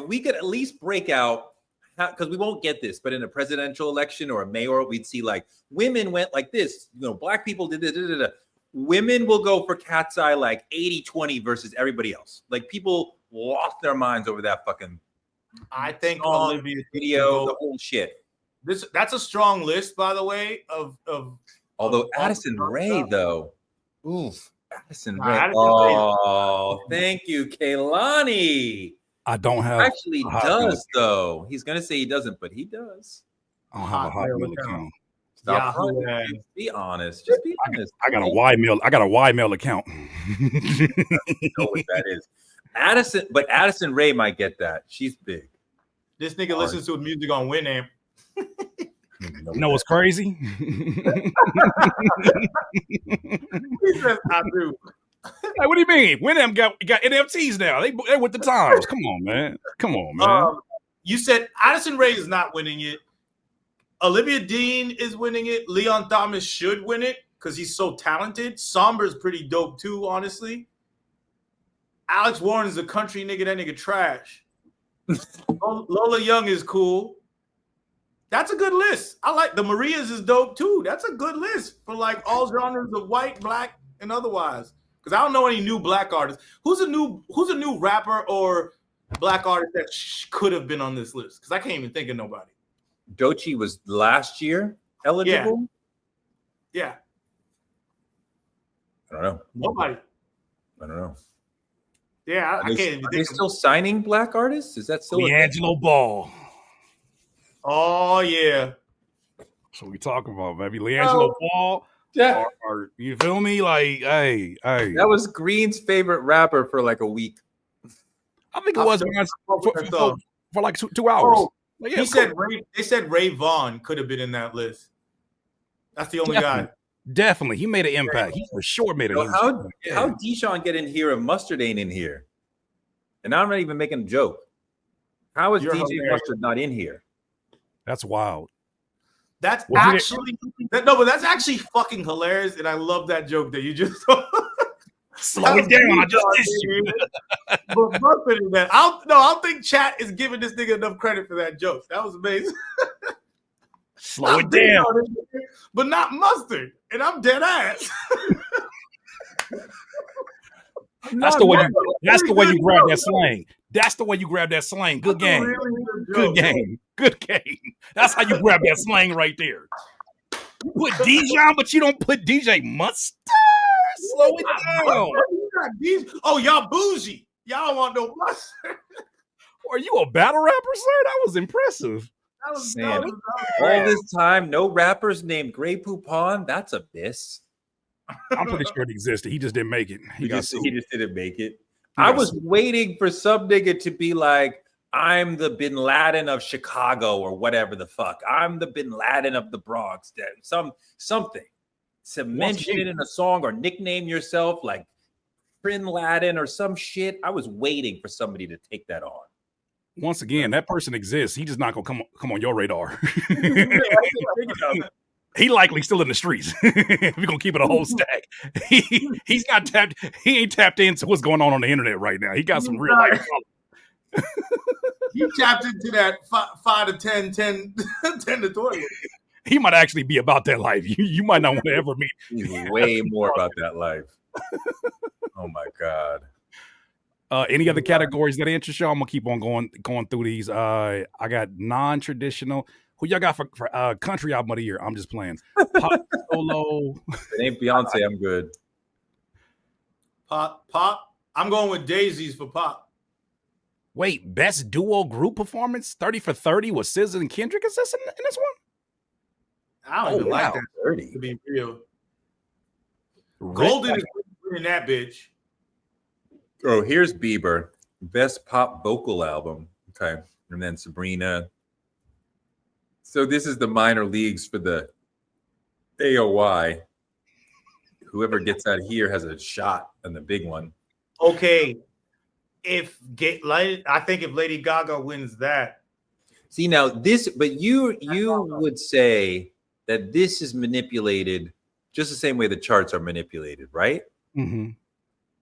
we could at least break out, because we won't get this, but in a presidential election or a mayoral, we'd see like women went like this, black people did this. Women will go for Cat's Eye like 80-20 versus everybody else. Like people lost their minds over that fucking I think song, Olivia video, the whole shit. That's a strong list, by the way, of although Addison Rae, though. Oof. Addison Rae. Thank you, Kehlani. I don't have. Actually does, though. He's going to say he doesn't, but he does. I don't have a Hotmail account. Stop. Be honest. Just be honest. I got a Y-mail account. I know what that is. Addison Rae might get that. She's big. This nigga listens to music on Winamp. You know what's crazy? He says, I do. Hey, what do you mean? Winamp got NFTs now. They with the times. Come on, man. You said Addison Rae is not winning it. Olivia Dean is winning it. Leon Thomas should win it because he's so talented. Somber's pretty dope too, honestly. Alex Warren's a country nigga. That nigga trash. Lola Young is cool. That's a good list. I like the Marias is dope too. That's a good list for like all genres of white, black, and otherwise. Because I don't know any new black artists. Who's a new rapper or black artist that could have been on this list? Because I can't even think of nobody. Doechii was last year eligible. Yeah. I don't know. Nobody. I don't know. Yeah, I can't even think. Are they still signing black artists? Is that still D'Angelo Ball? Oh yeah. That's what we talking about, baby. LiAngelo Ball. Yeah. You feel me? Like, hey. That was Green's favorite rapper for like a week. I think it was for like 2 hours. Oh, like, yeah, they said Ray Vaughn could have been in that list. That's the only guy. Definitely. He made an impact. He for sure made an impact. How Deshaun get in here and Mustard ain't in here? And I'm not even making a joke. How is DJ Mustard not in here? That's wild. That's actually fucking hilarious, and I love that joke that you just slow it down. I just dissed you. But Mustard in that. I don't think chat is giving this nigga enough credit for that joke. That was amazing. Slow it down. But not Mustard. And I'm dead ass. That's the way you grab that slang. That's the way you grab that slang. Good game. Good game. Good game. That's how you grab that slang right there. You put Dijon, but you don't put DJ Mustard. Slow it down. Oh, y'all bougie. Y'all don't want no mustard. Are you a battle rapper, sir? That was impressive. All this time, no rappers named Grey Poupon. That's a miss. I'm pretty sure it existed. He just didn't make it. He just didn't make it. I was waiting for some nigga to be like, I'm the Bin Laden of Chicago or whatever the fuck. I'm the Bin Laden of the Bronx. Something. To mention it in a song or nickname yourself like Bin Laden or some shit. I was waiting for somebody to take that on. Once again, that person exists. He's just not gonna come on your radar. He likely still in the streets. We're gonna keep it a whole stack. He's not tapped. He ain't tapped into what's going on the internet right now. He got some real life problems. He tapped into that 5 to 10, 10 to 20. He might actually be about that life. You might not want to ever meet. He's way more about that life. Oh my God. Any other categories that interest you? I'm gonna keep on going through these. I got non-traditional. Who y'all got for country album of the year? I'm just playing. Pop solo. It ain't Beyonce. I'm good. Pop. I'm going with Daisies for Pop. Wait, best duo group performance? 30 for 30 with SZA and Kendrick. Is this in this one? I don't even like that. 30 to be real. Golden is winning that bitch. Oh, here's Bieber, best pop vocal album. Okay, and then Sabrina. So this is the minor leagues for the AOY. Whoever gets out here has a shot on the big one. Okay, I think if Lady Gaga wins that. See now this, but you would say that this is manipulated just the same way the charts are manipulated, right? Mm-hmm.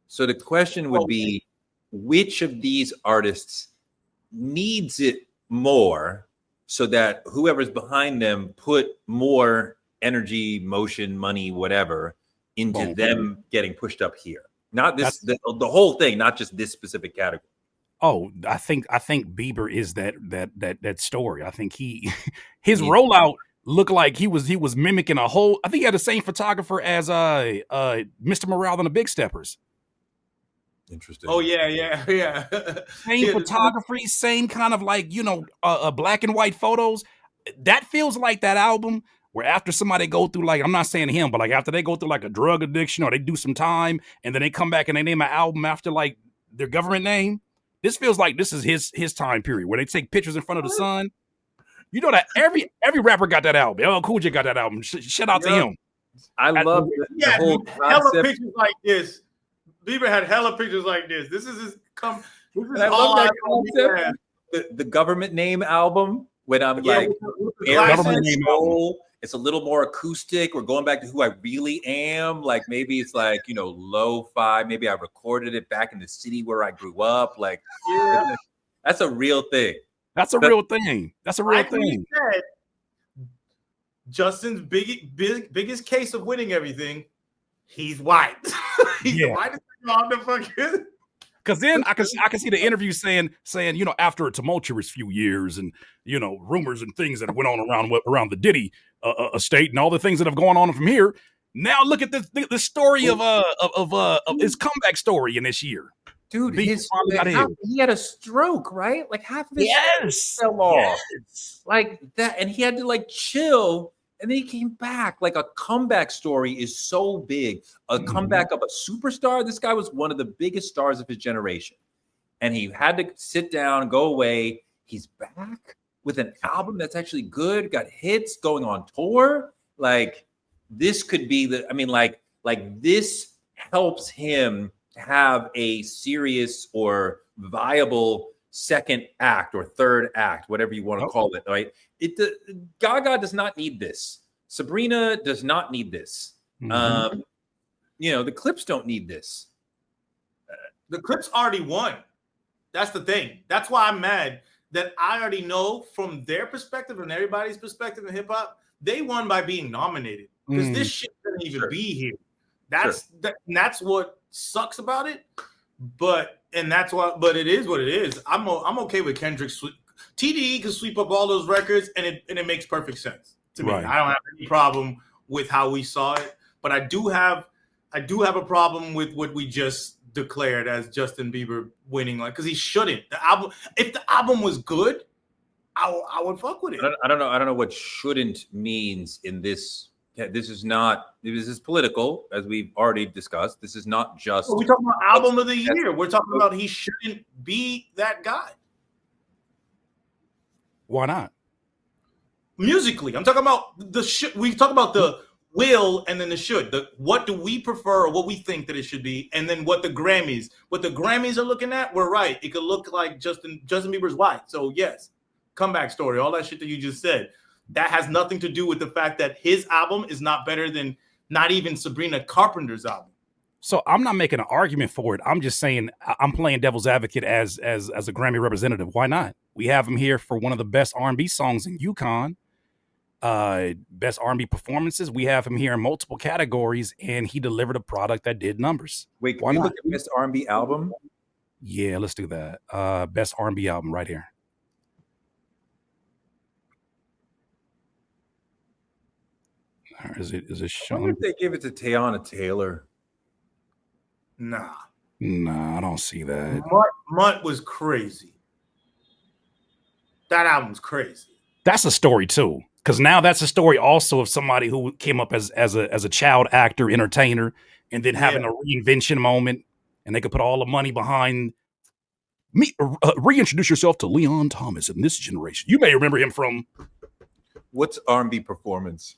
So the question would be, which of these artists needs it more so that whoever's behind them put more energy, motion, money, whatever into them getting pushed up here. Not this, the whole thing, not just this specific category. Oh, I think Bieber is that story. I think his rollout looked like he was mimicking a whole. I think he had the same photographer as Mr. Morale on the Big Steppers. Interesting. Oh yeah. Same photography, same kind of like black and white photos. That feels like that album where after somebody go through, like, I'm not saying him, but like after they go through like a drug addiction or they do some time and then they come back and they name an album after like their government name. This feels like this is his time period where they take pictures in front of the sun. You know that every rapper got that album. LL Cool J got that album. Shout out to him. I love the whole hella pictures like this. Bieber had hella pictures like this. This is his come. I love that concept. The government name album. When I'm it's a little more acoustic. We're going back to who I really am. Like maybe it's like, lo-fi. Maybe I recorded it back in the city where I grew up. Like, that's a real thing. That's a real thing. That's a real thing. Said, Justin's biggest case of winning everything, he's white. He's the whitest thing on the fucking. Because then I can see the interview saying, after a tumultuous few years and, rumors and things that went on around the Diddy estate and all the things that have gone on from here. Now look at the story of his comeback story in this year. Dude, he had a stroke, right? Like half of his fell off. Yes. Like that. And he had to like chill. And then he came back. Like a comeback story is so big. A comeback of a superstar. This guy was one of the biggest stars of his generation. And he had to sit down, go away. He's back with an album that's actually good, got hits, going on tour. Like this could be this helps him have a serious or viable second act or third act, whatever you want to call it, right? Gaga does not need this. Sabrina does not need this. The Clips don't need this. The Clips already won. That's the thing. That's why I'm mad that I already know from their perspective and everybody's perspective in hip hop, they won by being nominated because this shit doesn't even be here. That's what sucks about it. But it is what it is. I'm okay with Kendrick. TDE can sweep up all those records, and it makes perfect sense to me. I don't have any problem with how we saw it, but I do have a problem with what we just declared as Justin Bieber winning, like because he shouldn't. If the album was good, I would fuck with it. I don't know what shouldn't means in this. This is political, as we've already discussed. This is not just. We're talking about album of the year. We're talking about he shouldn't be that guy. Why not? Musically, I'm talking about we talk about the will and then the should. What do we prefer or what we think that it should be, and then what the Grammys are looking at. We're right. It could look like Justin Bieber's white. So yes, comeback story, all that shit that you just said. That has nothing to do with the fact that his album is not better than not even Sabrina Carpenter's album. So I'm not making an argument for it. I'm just saying I'm playing devil's advocate as a Grammy representative. Why not? We have him here for one of the best R&B songs in UConn, best R&B performances. We have him here in multiple categories, and he delivered a product that did numbers. Wait, can we look at best R&B album? Yeah, let's do that. Best R&B album right here. Is it showing? I wonder if they give it to Teyana Taylor. Nah, I don't see that. Mutt was crazy. That album's crazy. That's a story too, because now that's a story also of somebody who came up as a child actor, entertainer, and then having a reinvention moment, and they could put all the money behind me. Reintroduce yourself to Leon Thomas in this generation. You may remember him from what's R&B performance?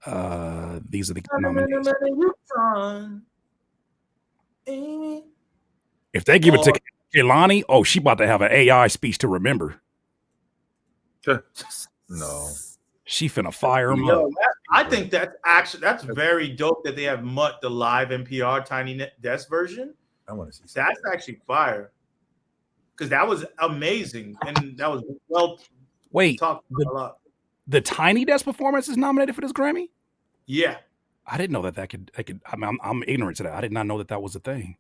These are the nominees. If they give it to Kehlani, she about to have an AI speech to remember. No, she finna fire him up. I think that's very dope that they have Mutt, the live NPR Tiny Desk version, I want to see that's actually fire. Because that was amazing, and that was well talked about a lot. The Tiny Desk performance is nominated for this Grammy? Yeah. I didn't know that could. I mean, I'm ignorant to that. I did not know that was a thing.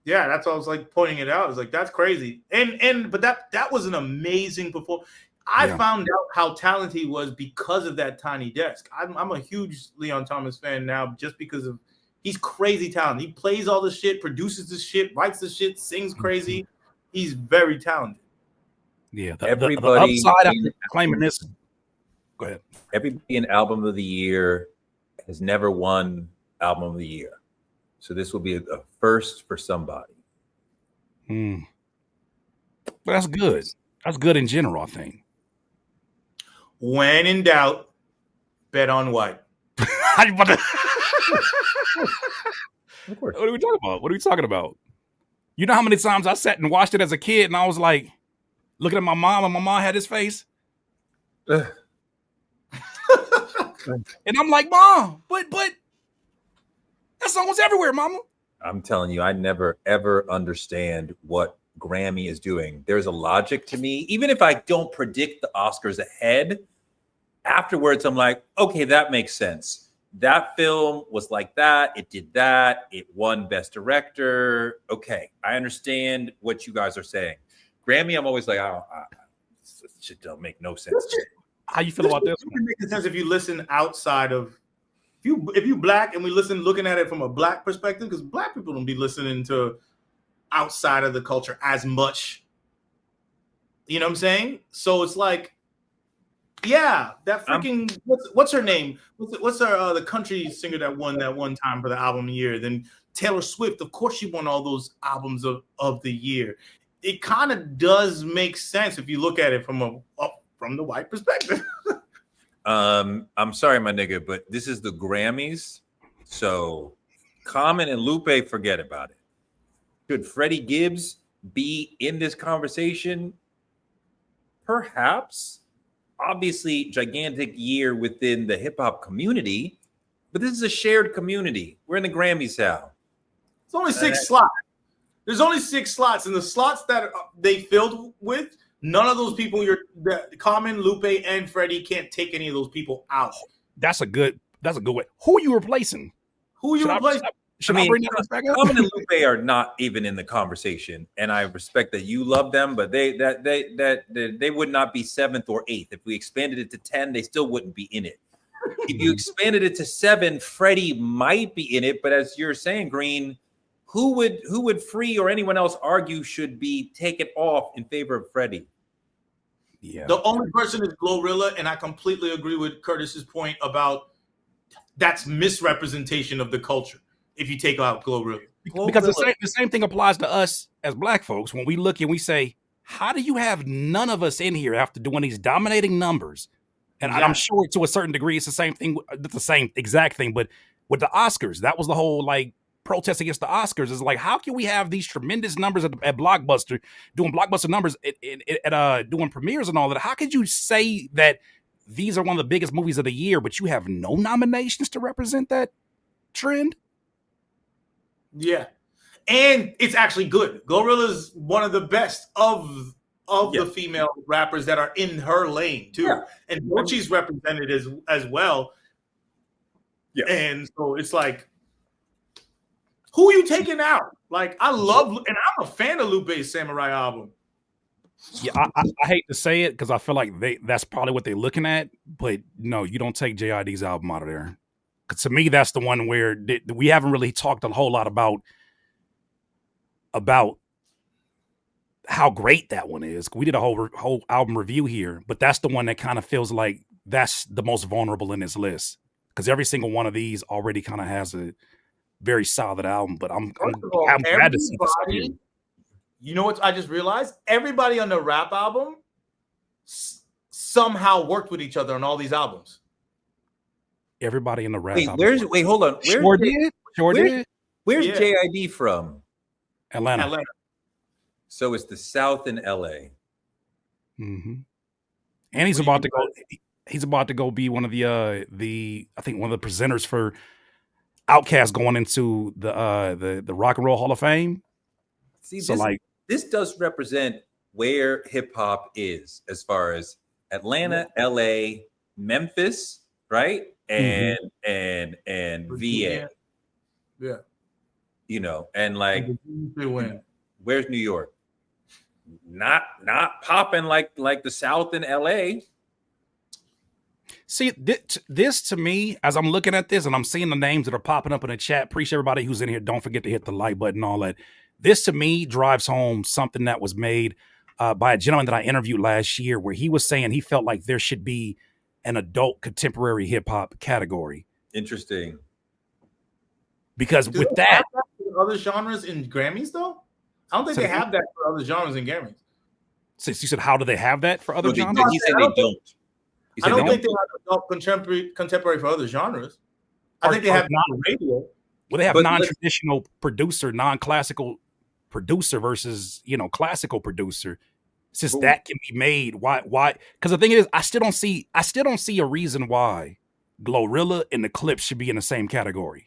Yeah, that's why I was like pointing it out. I was like, that's crazy. But that was an amazing performance. I found out how talented he was because of that Tiny Desk. I'm a huge Leon Thomas fan now just because of he's crazy talented. He plays all the shit, produces the shit, writes the shit, sings crazy. He's very talented. Yeah, everybody the upside after claiming this. Go ahead. Everybody in Album of the Year has never won Album of the Year, so this will be a first for somebody. But that's good. That's good in general, I think. When in doubt, bet on white. Of course. What are we talking about? What are we talking about? You know how many times I sat and watched it as a kid, and I was like, looking at my mom, and my mom had his face. And I'm like, Mom, but that song was everywhere, Mama. I'm telling you, I never ever understand what Grammy is doing. There's a logic to me, even if I don't predict the Oscars ahead. Afterwards, I'm like, okay, that makes sense. That film was like that. It did that. It won Best Director. Okay, I understand what you guys are saying. Grammy, I'm always like, this shit don't make no sense. How you feel about this? It makes sense if you listen outside of if you black and we looking at it from a black perspective, because black people don't be listening to outside of the culture as much. You know what I'm saying? So it's like, yeah, that freaking what's her name? What's her the country singer that won that one time for the album of the year? Then Taylor Swift, of course, she won all those albums of the year. It kind of does make sense if you look at it from the white perspective. I'm sorry, my nigga, but this is the Grammys, so Common and Lupe, forget about it. Should Freddie Gibbs be in this conversation? Perhaps. Obviously, gigantic year within the hip hop community, but this is a shared community. We're in the Grammys now. It's only 6 slots. There's only 6 slots, and the slots that they filled with, none of those people, Common, Lupe, and Freddie can't take any of those people out. That's a good way. Who are you replacing? Should I bring that back up? Common and Lupe are not even in the conversation, and I respect that you love them, but they would not be 7th or 8th. If we expanded it to 10, they still wouldn't be in it. If you expanded it to 7, Freddie might be in it, but as you're saying, Green, who would Free or anyone else argue should be taken off in favor of Freddie? Yeah, the only person is Glorilla, and I completely agree with Curtis's point about that's misrepresentation of the culture. If you take out Glorilla. Because the same thing applies to us as black folks. When we look and we say, how do you have none of us in here after doing these dominating numbers? And I'm sure to a certain degree, it's the same thing, the same exact thing. But with the Oscars, that was the whole like protest against the Oscars. Is like, how can we have these tremendous numbers at Blockbuster, doing Blockbuster numbers at doing premieres and all that? How could you say that these are one of the biggest movies of the year, but you have no nominations to represent that trend? Yeah, and it's actually good. Glorilla's one of the best of the female rappers that are in her lane too, and Doechie's represented as well. Yeah, and so it's like, who are you taking out? Like, I love, and I'm a fan of Lupe's Samurai album. Yeah, I hate to say it because I feel like that's probably what they're looking at, but no, you don't take JID's album out of there. To me, that's the one where we haven't really talked a whole lot about how great that one is. We did a whole album review here, but that's the one that kind of feels like that's the most vulnerable in this list because every single one of these already kind of has a very solid album. But I'm glad to see this. You know what I just realized? Everybody on the rap album somehow worked with each other on all these albums. Everybody in the rap. Wait, hold on. Sure did. Where's JID from? Atlanta. So it's the South in LA. Mm-hmm. And he's about to go. He's about to go be one of the I think one of the presenters for. Outkast going into the Rock and Roll Hall of Fame. See, so this does represent where hip hop is as far as Atlanta, LA, Memphis, right? And VA. Yeah. You know, and like where's New York? Not popping like the South in LA. See, this to me, as I'm looking at this and I'm seeing the names that are popping up in the chat, appreciate everybody who's in here. Don't forget to hit the like button and all that. This to me drives home something that was made by a gentleman that I interviewed last year, where he was saying he felt like there should be an adult contemporary hip hop category. Interesting. Because with that, other genres in Grammys though, I don't think they have that for other genres in Grammys. So you said, how do they have that for other genres? He said they don't. I don't think they have adult contemporary for other genres. I think they have radio. Well, they have non-traditional producer, non-classical producer versus, classical producer. Since that can be made, why? Because the thing is, I still don't see a reason why Glorilla and the Clips should be in the same category.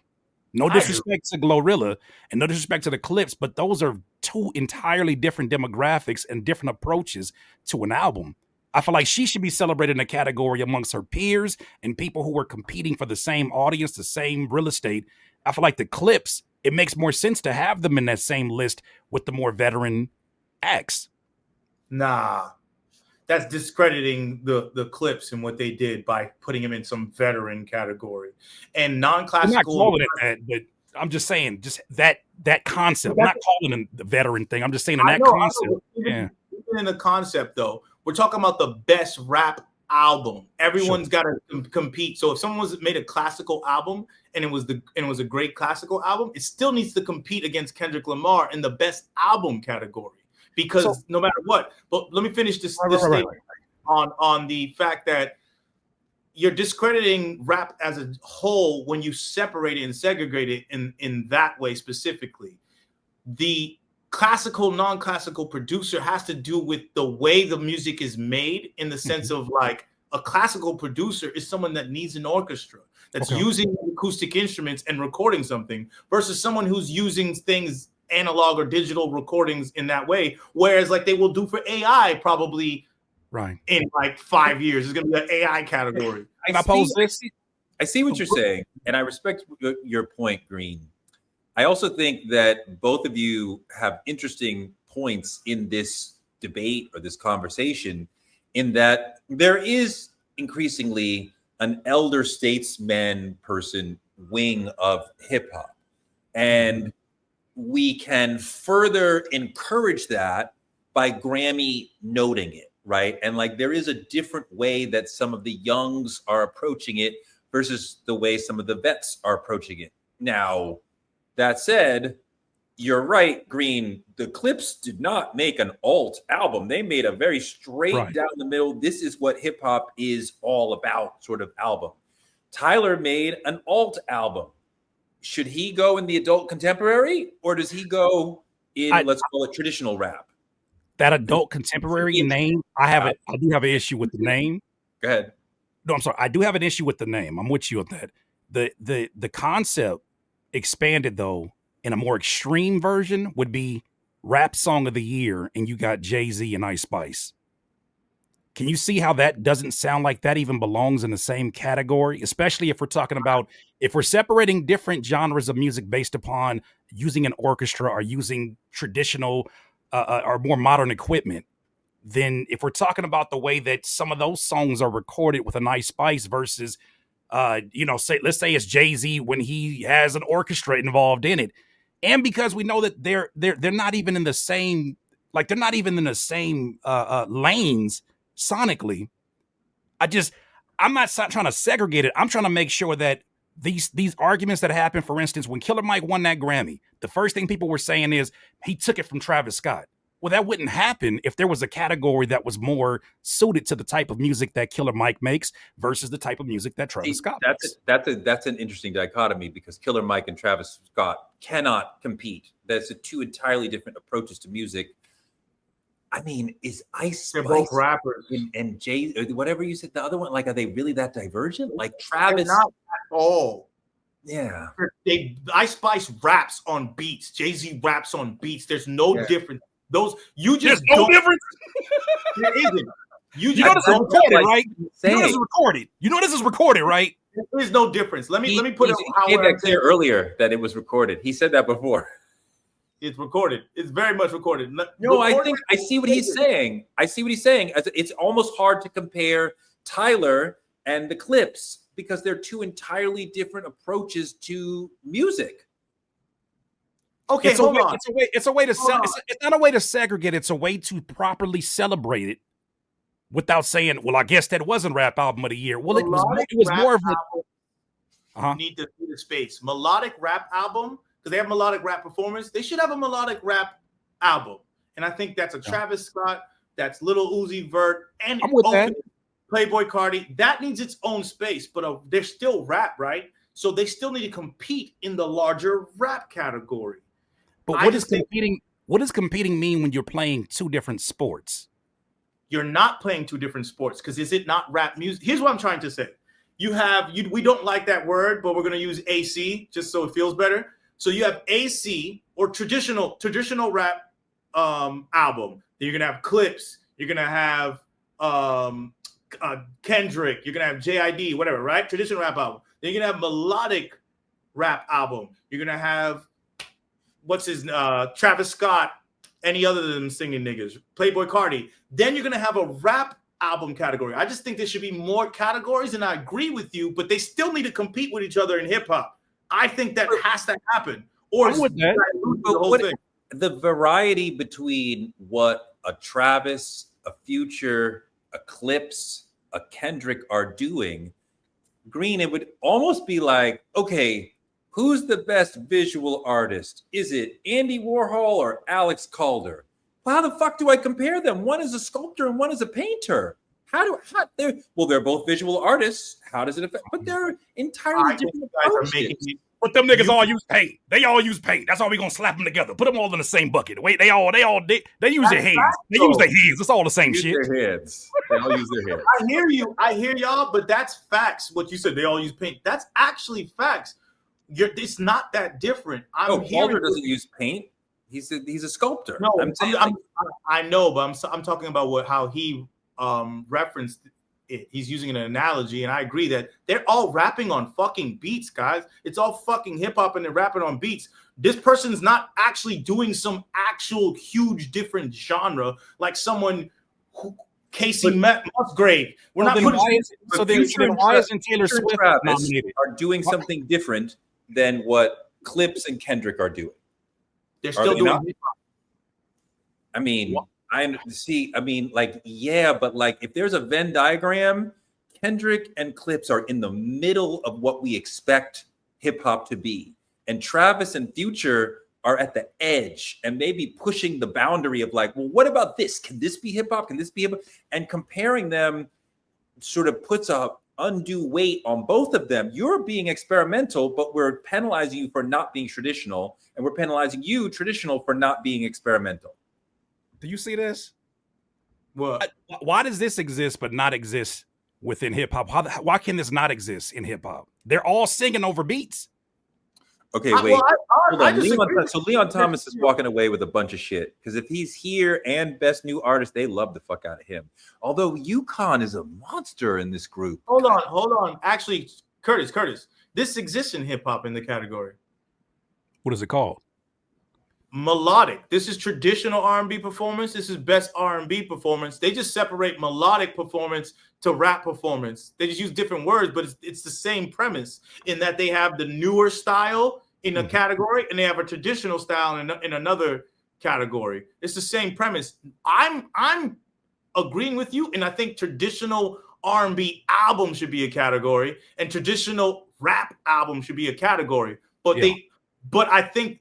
No disrespect to Glorilla and no disrespect to the Clips, but those are two entirely different demographics and different approaches to an album. I feel like she should be celebrated in a category amongst her peers and people who are competing for the same audience, the same real estate. I feel like the Clips, it makes more sense to have them in that same list with the more veteran acts. Nah, that's discrediting the Clips and what they did by putting them in some veteran category. And non-classical. I'm not calling it that, but I'm just saying, just that concept. I'm not calling it the veteran thing. I'm just saying in that concept. Even in the concept, though, we're talking about the best rap album. Everyone's got to compete. So if someone's made a classical album and it was a great classical album, it still needs to compete against Kendrick Lamar in the best album category. Because no matter what, but let me finish this statement on the fact that you're discrediting rap as a whole when you separate it and segregate it in that way specifically. The classical, non-classical producer has to do with the way the music is made, in the sense of like a classical producer is someone that needs an orchestra that's using acoustic instruments and recording something, versus someone who's using things analog or digital recordings in that way, whereas like they will do for AI probably in like 5 years. It's going to be an AI category. I see what you're saying, and I respect your point, Green. I also think that both of you have interesting points in this debate or this conversation, in that there is increasingly an elder statesman person wing of hip hop, and we can further encourage that by Grammy noting it, right? And like there is a different way that some of the youngs are approaching it versus the way some of the vets are approaching it. Now, that said, you're right, Green. The Clips did not make an alt album. They made a very straight down the middle, this is what hip hop is all about sort of album. Tyler made an alt album. Should he go in the adult contemporary, or does he go in, let's call it traditional rap? That adult contemporary name, I do have an issue with the name. Go ahead. No, I'm sorry. I do have an issue with the name. I'm with you on that. The concept expanded, though, in a more extreme version would be Rap Song of the Year, and you got Jay-Z and Ice Spice. Can you see how that doesn't sound like that even belongs in the same category? Especially if we're talking about, if we're separating different genres of music based upon using an orchestra or using traditional or more modern equipment, then if we're talking about the way that some of those songs are recorded with a Ice Spice versus, let's say it's Jay-Z when he has an orchestra involved in it. And because we know that they're not even in the same, lanes sonically. I'm not trying to segregate it. I'm trying to make sure that these arguments that happen, for instance, when Killer Mike won that Grammy, the first thing people were saying is he took it from Travis Scott. Well, that wouldn't happen if there was a category that was more suited to the type of music that Killer Mike makes versus the type of music that Travis Scott makes. That's an interesting dichotomy, because Killer Mike and Travis Scott cannot compete. That's two entirely different approaches to music. I mean, is Ice Spice both rappers and Jay, whatever you said, the other one, like, are they really that divergent? Like Travis, not at all. Yeah. I Spice raps on beats. Jay-Z raps on beats. There's no difference. There's no difference. There isn't. You know this is recorded, right? You know this is recorded. You know this is recorded, right? There is no difference. Let me put it how he made that clear earlier that it was recorded. He said that before. It's recorded. It's very much recorded. No, I see what he's saying. I see what he's saying. It's almost hard to compare Tyler and the Clips because they're two entirely different approaches to music. Okay, it's a way to sell. It's not a way to segregate. It's a way to properly celebrate it without saying, "Well, I guess that wasn't rap album of the year." Well, it was more of a. Need to see the space. Melodic rap album, because they have melodic rap performance. They should have a melodic rap album, and I think that's a Travis Scott, that's Lil Uzi Vert, and Playboy Cardi. That needs its own space, but they're still rap, right? So they still need to compete in the larger rap category. But what does competing mean when you're playing two different sports? You're not playing two different sports because is it not rap music? Here's what I'm trying to say. We don't like that word, but we're going to use AC just so it feels better. So you have AC or traditional rap album. Then you're going to have Clips. You're going to have Kendrick. You're going to have JID, whatever, right? Traditional rap album. Then you're going to have melodic rap album. You're going to have Travis Scott, any other than singing niggas, Playboy Cardi. Then you're going to have a rap album category. I just think there should be more categories, and I agree with you, but they still need to compete with each other in hip hop. I think that has to happen. Or the variety between what a Travis, a Future, a Clips, a Kendrick are doing, Green, it would almost be like, okay, who's the best visual artist? Is it Andy Warhol or Alex Calder? Well, how the fuck do I compare them? One is a sculptor and one is a painter. They're both visual artists. How does it affect? But they're entirely different approaches. But them niggas all use paint. They all use paint. That's all we gonna slap them together. Put them all in the same bucket. Wait, they use their hands. They use their hands. It's all the same shit. Their heads. They all use their heads. I hear you. I hear y'all, but that's facts. What you said, they all use paint. That's actually facts. It's not that different. Calder doesn't use paint. He's a sculptor. No, I know, but I'm talking about how he referenced it. He's using an analogy, and I agree that they're all rapping on fucking beats, guys. It's all fucking hip hop, and they're rapping on beats. This person's not actually doing some actual huge different genre like someone who. Casey Musgrave. We're not putting. Why isn't Taylor Swift nominated? Are doing something different than what Clips and Kendrick are doing. They're still doing hip hop. I mean, but like if there's a Venn diagram, Kendrick and Clips are in the middle of what we expect hip hop to be. And Travis and Future are at the edge and maybe pushing the boundary of like, well, what about this? Can this be hip hop? Can this be hip hop? And comparing them sort of puts a undue weight on both of them. You're being experimental, but we're penalizing you for not being traditional, and we're penalizing you, traditional, for not being experimental. Do you see this? What? Why does this exist but not exist within hip hop? Why can this not exist in hip hop? They're all singing over beats. Okay, wait. Hold on. So Leon Thomas is walking away with a bunch of shit because if he's here and best new artist, they love the fuck out of him. Although UConn is a monster in this group. Hold on. Actually, Curtis, this exists in hip hop in the category. What is it called? Melodic. This is traditional R&B performance. This is best R&B performance. They just separate melodic performance to rap performance. They just use different words, but it's the same premise in that they have the newer style in a category and they have a traditional style in another category. It's the same premise. I'm agreeing with you, and I think traditional R&B album should be a category and traditional rap album should be a category. But I think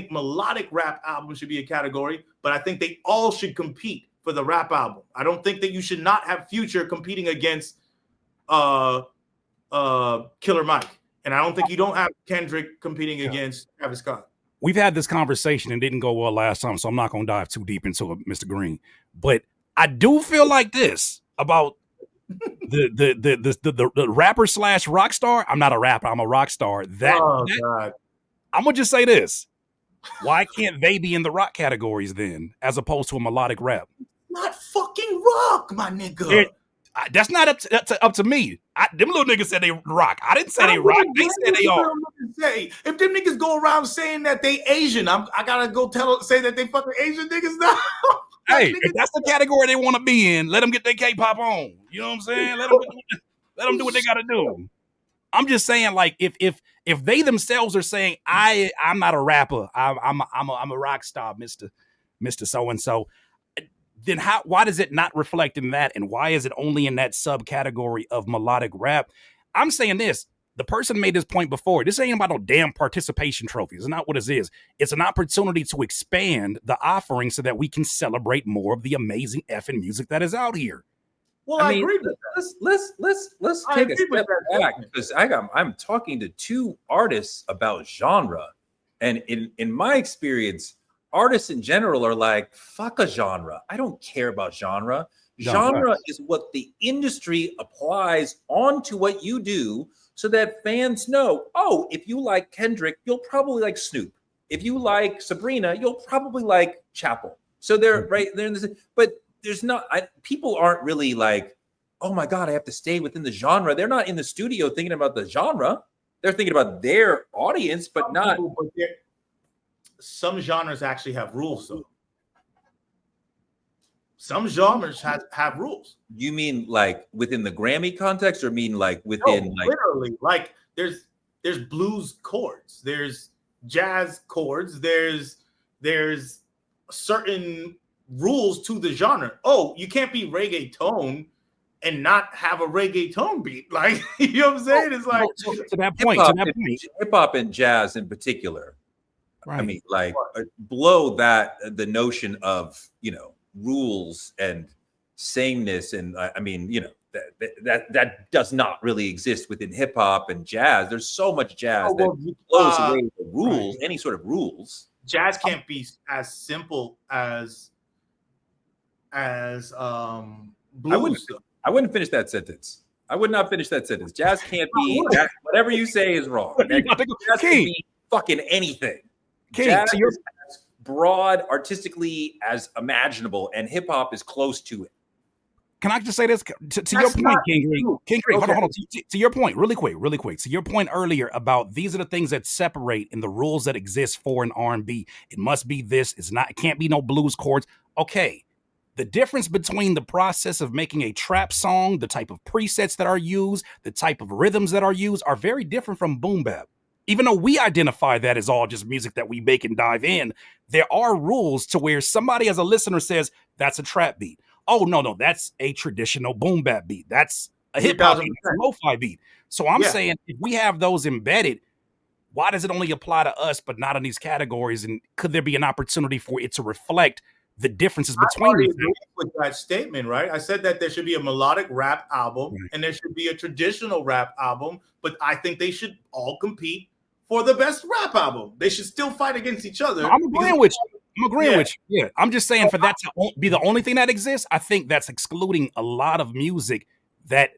melodic rap album should be a category, but I think they all should compete for the rap album. I don't think that you should not have Future competing against Killer Mike. And I don't think you don't have Kendrick competing against Travis Scott. We've had this conversation and didn't go well last time, so I'm not going to dive too deep into it, Mr. Green. But I do feel like this about the rapper / rock star. I'm not a rapper. I'm a rock star. God. I'm gonna just say this. Why can't they be in the rock categories then, as opposed to a melodic rap? Not fucking rock, my nigga. That's not up to me. Them little niggas said they rock. I didn't say they rock. They said they are. If them niggas go around saying that they Asian, I gotta go say that they fucking Asian niggas now. Hey, if that's the category they want to be in, let them get their K-pop on. You know what I'm saying? Let them do what they gotta do. I'm just saying, like, if they themselves are saying, I'm not a rapper, I'm a rock star, Mr. So and so, then why does it not reflect in that, and why is it only in that subcategory of melodic rap? I'm saying this. The person made this point before. This ain't about no damn participation trophies. It's not what it is. It's an opportunity to expand the offering so that we can celebrate more of the amazing effing music that is out here. Well, I agree with that. Let's take a step back, because I'm talking to two artists about genre, and in my experience, artists in general are like, fuck a genre. I don't care about genre. Genre is what the industry applies onto what you do, so that fans know, oh, if you like Kendrick, you'll probably like Snoop. If you like Sabrina, you'll probably like Chapel. So they're right there in this, but there's not, people aren't really like, oh my God, I have to stay within the genre. They're not in the studio thinking about the genre. They're thinking about their audience, but not. Some genres actually have rules, though. Some genres have rules. You mean like within the Grammy context, or mean like within literally, like there's blues chords, there's jazz chords, there's certain rules to the genre. Oh, you can't be reggaeton and not have a reggaeton beat. Like, you know what I'm saying? It's like to that point, hip hop and jazz in particular. Right. I mean, like below that, the notion of, rules and sameness, and I mean, that does not really exist within hip hop and jazz. There's so much jazz that blows away the rules, any sort of rules. Jazz can't be as simple as blues. I wouldn't finish that sentence. I would not finish that sentence. Jazz can't be whatever you say is wrong. Jazz can be fucking anything. Jazz is as broad artistically as imaginable, and hip hop is close to it. Can I just say this to your point, King Greg? Hold on. To your point, really quick. To your point earlier about these are the things that separate and the rules that exist for an R&B. It must be this. It can't be no blues chords. Okay. The difference between the process of making a trap song, the type of presets that are used, the type of rhythms that are used are very different from boom bap. Even though we identify that as all just music that we make and dive in, there are rules to where somebody as a listener says, that's a trap beat. Oh, no, that's a traditional boom bap beat. That's a hip hop beat, a lo-fi beat. So I'm saying if we have those embedded, why does it only apply to us but not in these categories? And could there be an opportunity for it to reflect the differences between these things? With that statement, right? I said that there should be a melodic rap album and there should be a traditional rap album, but I think they should all compete for the best rap album. They should still fight against each other. I'm agreeing with you. Yeah, I'm just saying for that to be the only thing that exists, I think that's excluding a lot of music that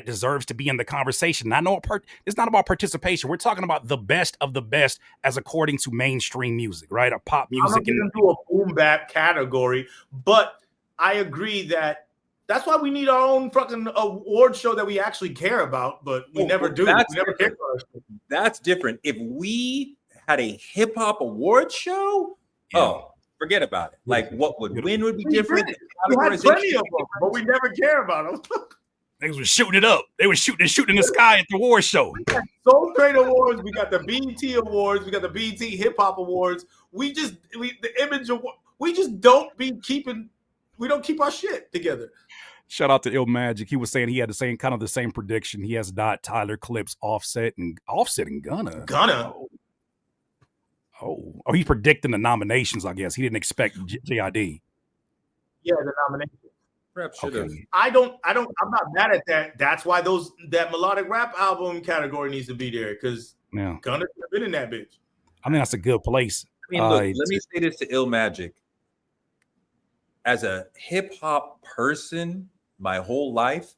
deserves to be in the conversation. It's not about participation. We're talking about the best of the best as according to mainstream music, right? Or pop music. I'm going to do a boom bap category, but I agree that's why we need our own fucking award show that we actually care about, but we never do. We never care for us. That's different. If we had a hip hop award show, forget about it. Like what would win would be different. We had plenty of them, but we never care about them. They was shooting it up. They were shooting in the sky at the award show. Soul Train Awards. We got the BET Awards. We got the BET Hip Hop Awards. We just don't we don't keep our shit together. Shout out to Ill Magic. He was saying he had the same prediction. He has Dot, Tyler, Clips, Offset, and Gunna. Oh, he's predicting the nominations, I guess. He didn't expect JID. Yeah, the nomination. Okay. I'm not mad at that. That's why that melodic rap album category needs to be there, because Gunna could have been in that bitch. I think that's a good place. I mean, look, let me say this to Ill Magic. As a hip hop person, my whole life,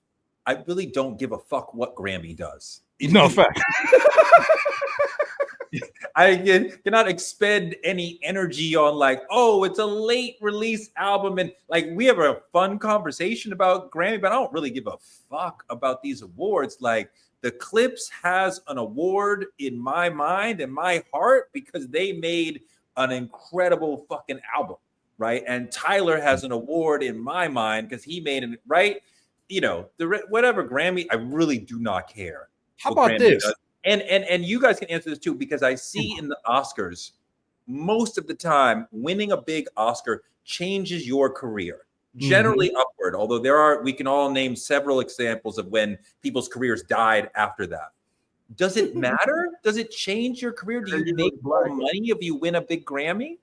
I really don't give a fuck what Grammy does. No fact. I cannot expend any energy on like, oh, it's a late release album. And like, we have a fun conversation about Grammy, but I don't really give a fuck about these awards. Like, the Clips has an award in my mind and my heart because they made an incredible fucking album, right? And Tyler has an award in my mind because he made it, right? You know, whatever Grammy, I really do not care. How about Grammy this? does. And you guys can answer this too, because I see in the Oscars, most of the time, winning a big Oscar changes your career, generally upward. Although we can all name several examples of when people's careers died after that. Does it matter? Does it change your career? Do you make more money if you win a big Grammy?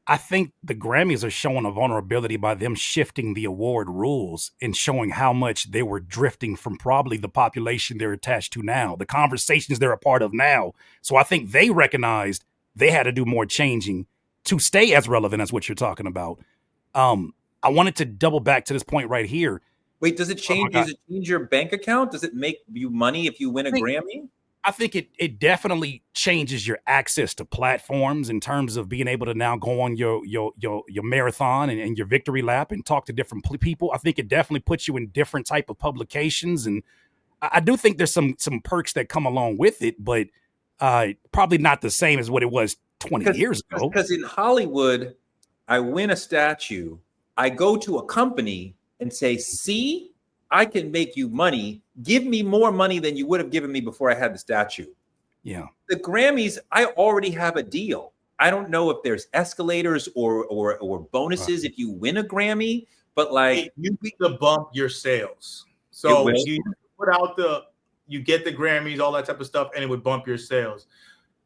I think the Grammys are showing a vulnerability by them shifting the award rules and showing how much they were drifting from probably the population they're attached to now, the conversations they're a part of now. So I think they recognized they had to do more changing to stay as relevant as what you're talking about. I wanted to double back to this point right here. Wait, does it change? Does it change your bank account? Does it make you money if you win a Grammy? I think it definitely changes your access to platforms in terms of being able to now go on your marathon and your victory lap and talk to different people. I think it definitely puts you in different type of publications, and I do think there's some perks that come along with it, but probably not the same as what it was 20 years ago. Because in Hollywood, I win a statue, I go to a company and say, "See, I can make you money. Give me more money than you would have given me before I had the statue." Yeah. The Grammys, I already have a deal. I don't know if there's escalators or bonuses if you win a Grammy, but like you need to bump your sales. So you put out you get the Grammys, all that type of stuff, and it would bump your sales.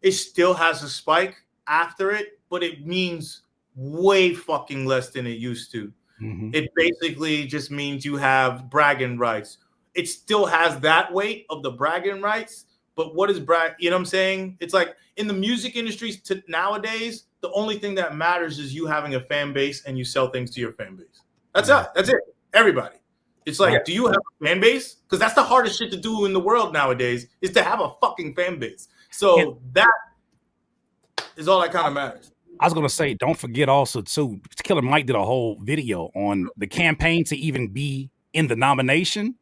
It still has a spike after it, but it means way fucking less than it used to. It basically just means you have bragging rights. It still has that weight of the bragging rights, but what is you know what I'm saying? It's like in the music industry nowadays, the only thing that matters is you having a fan base and you sell things to your fan base. That's it. That's it. Everybody. It's like, do you have a fan base? Because that's the hardest shit to do in the world nowadays, is to have a fucking fan base. So that is all that kind of matters. I was going to say, don't forget also, too, Killer Mike did a whole video on the campaign to even be in the nomination.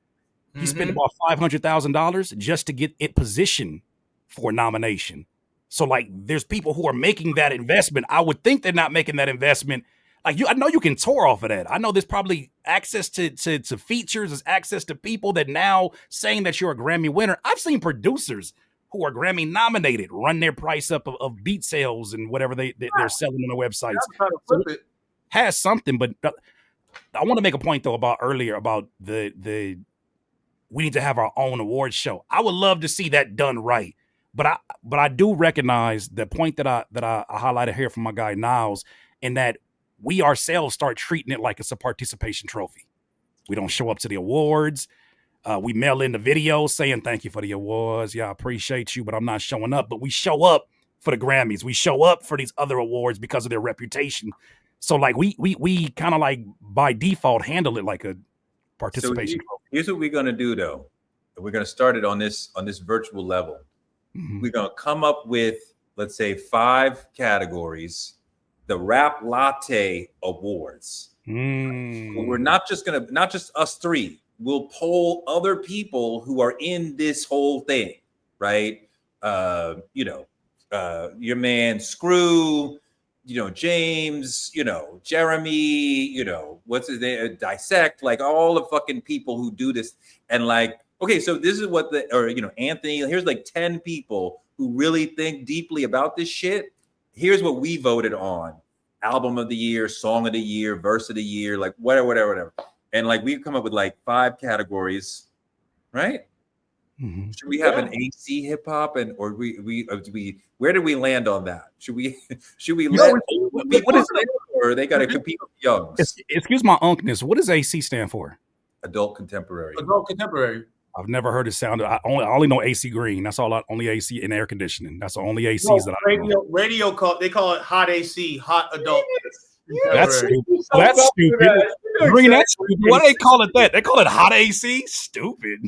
He spent about $500,000 just to get it positioned for nomination. So, like, there's people who are making that investment. I would think they're not making that investment. Like, I know you can tour off of that. I know there's probably access to features, there's access to people that now saying that you're a Grammy winner. I've seen producers who are Grammy nominated run their price up of beat sales and whatever they're selling on their websites. So it has something, but I want to make a point though about earlier about the we need to have our own awards show. I would love to see that done right, but I do recognize the point that I highlighted here from my guy Niles, in that we ourselves start treating it like it's a participation trophy. We don't show up to the awards. We mail in the video saying, "Thank you for the awards. Yeah, I appreciate you, but I'm not showing up." But we show up for the Grammys. We show up for these other awards because of their reputation. So like we kind of like by default handle it like a participation. So here's what we're gonna do though. We're gonna start it on this virtual level. We're gonna come up with, let's say, 5 categories, the Rap Latte Awards. So we're not just us 3. We'll poll other people who are in this whole thing, right? Your man Screw, James, Jeremy, what's his name? Dissect, like all the fucking people who do this. And like, okay, so this is what Anthony, here's like 10 people who really think deeply about this shit. Here's what we voted on: album of the year, song of the year, verse of the year, like whatever. And like we've come up with like 5 categories, right? Should we have an AC hip hop, or where did we land on that? Should we let people say, or they got to compete with youngs? Excuse my unkness. What does AC stand for? Adult Contemporary. Adult Contemporary. I've never heard it sound. I only know AC Green. That's all. Only AC and air conditioning. That's the only ACs that I know. Radio they call it hot AC, hot adult. That's Right. stupid. That's stupid. Green, that's stupid. Why do they call it that? They call it hot AC? Stupid.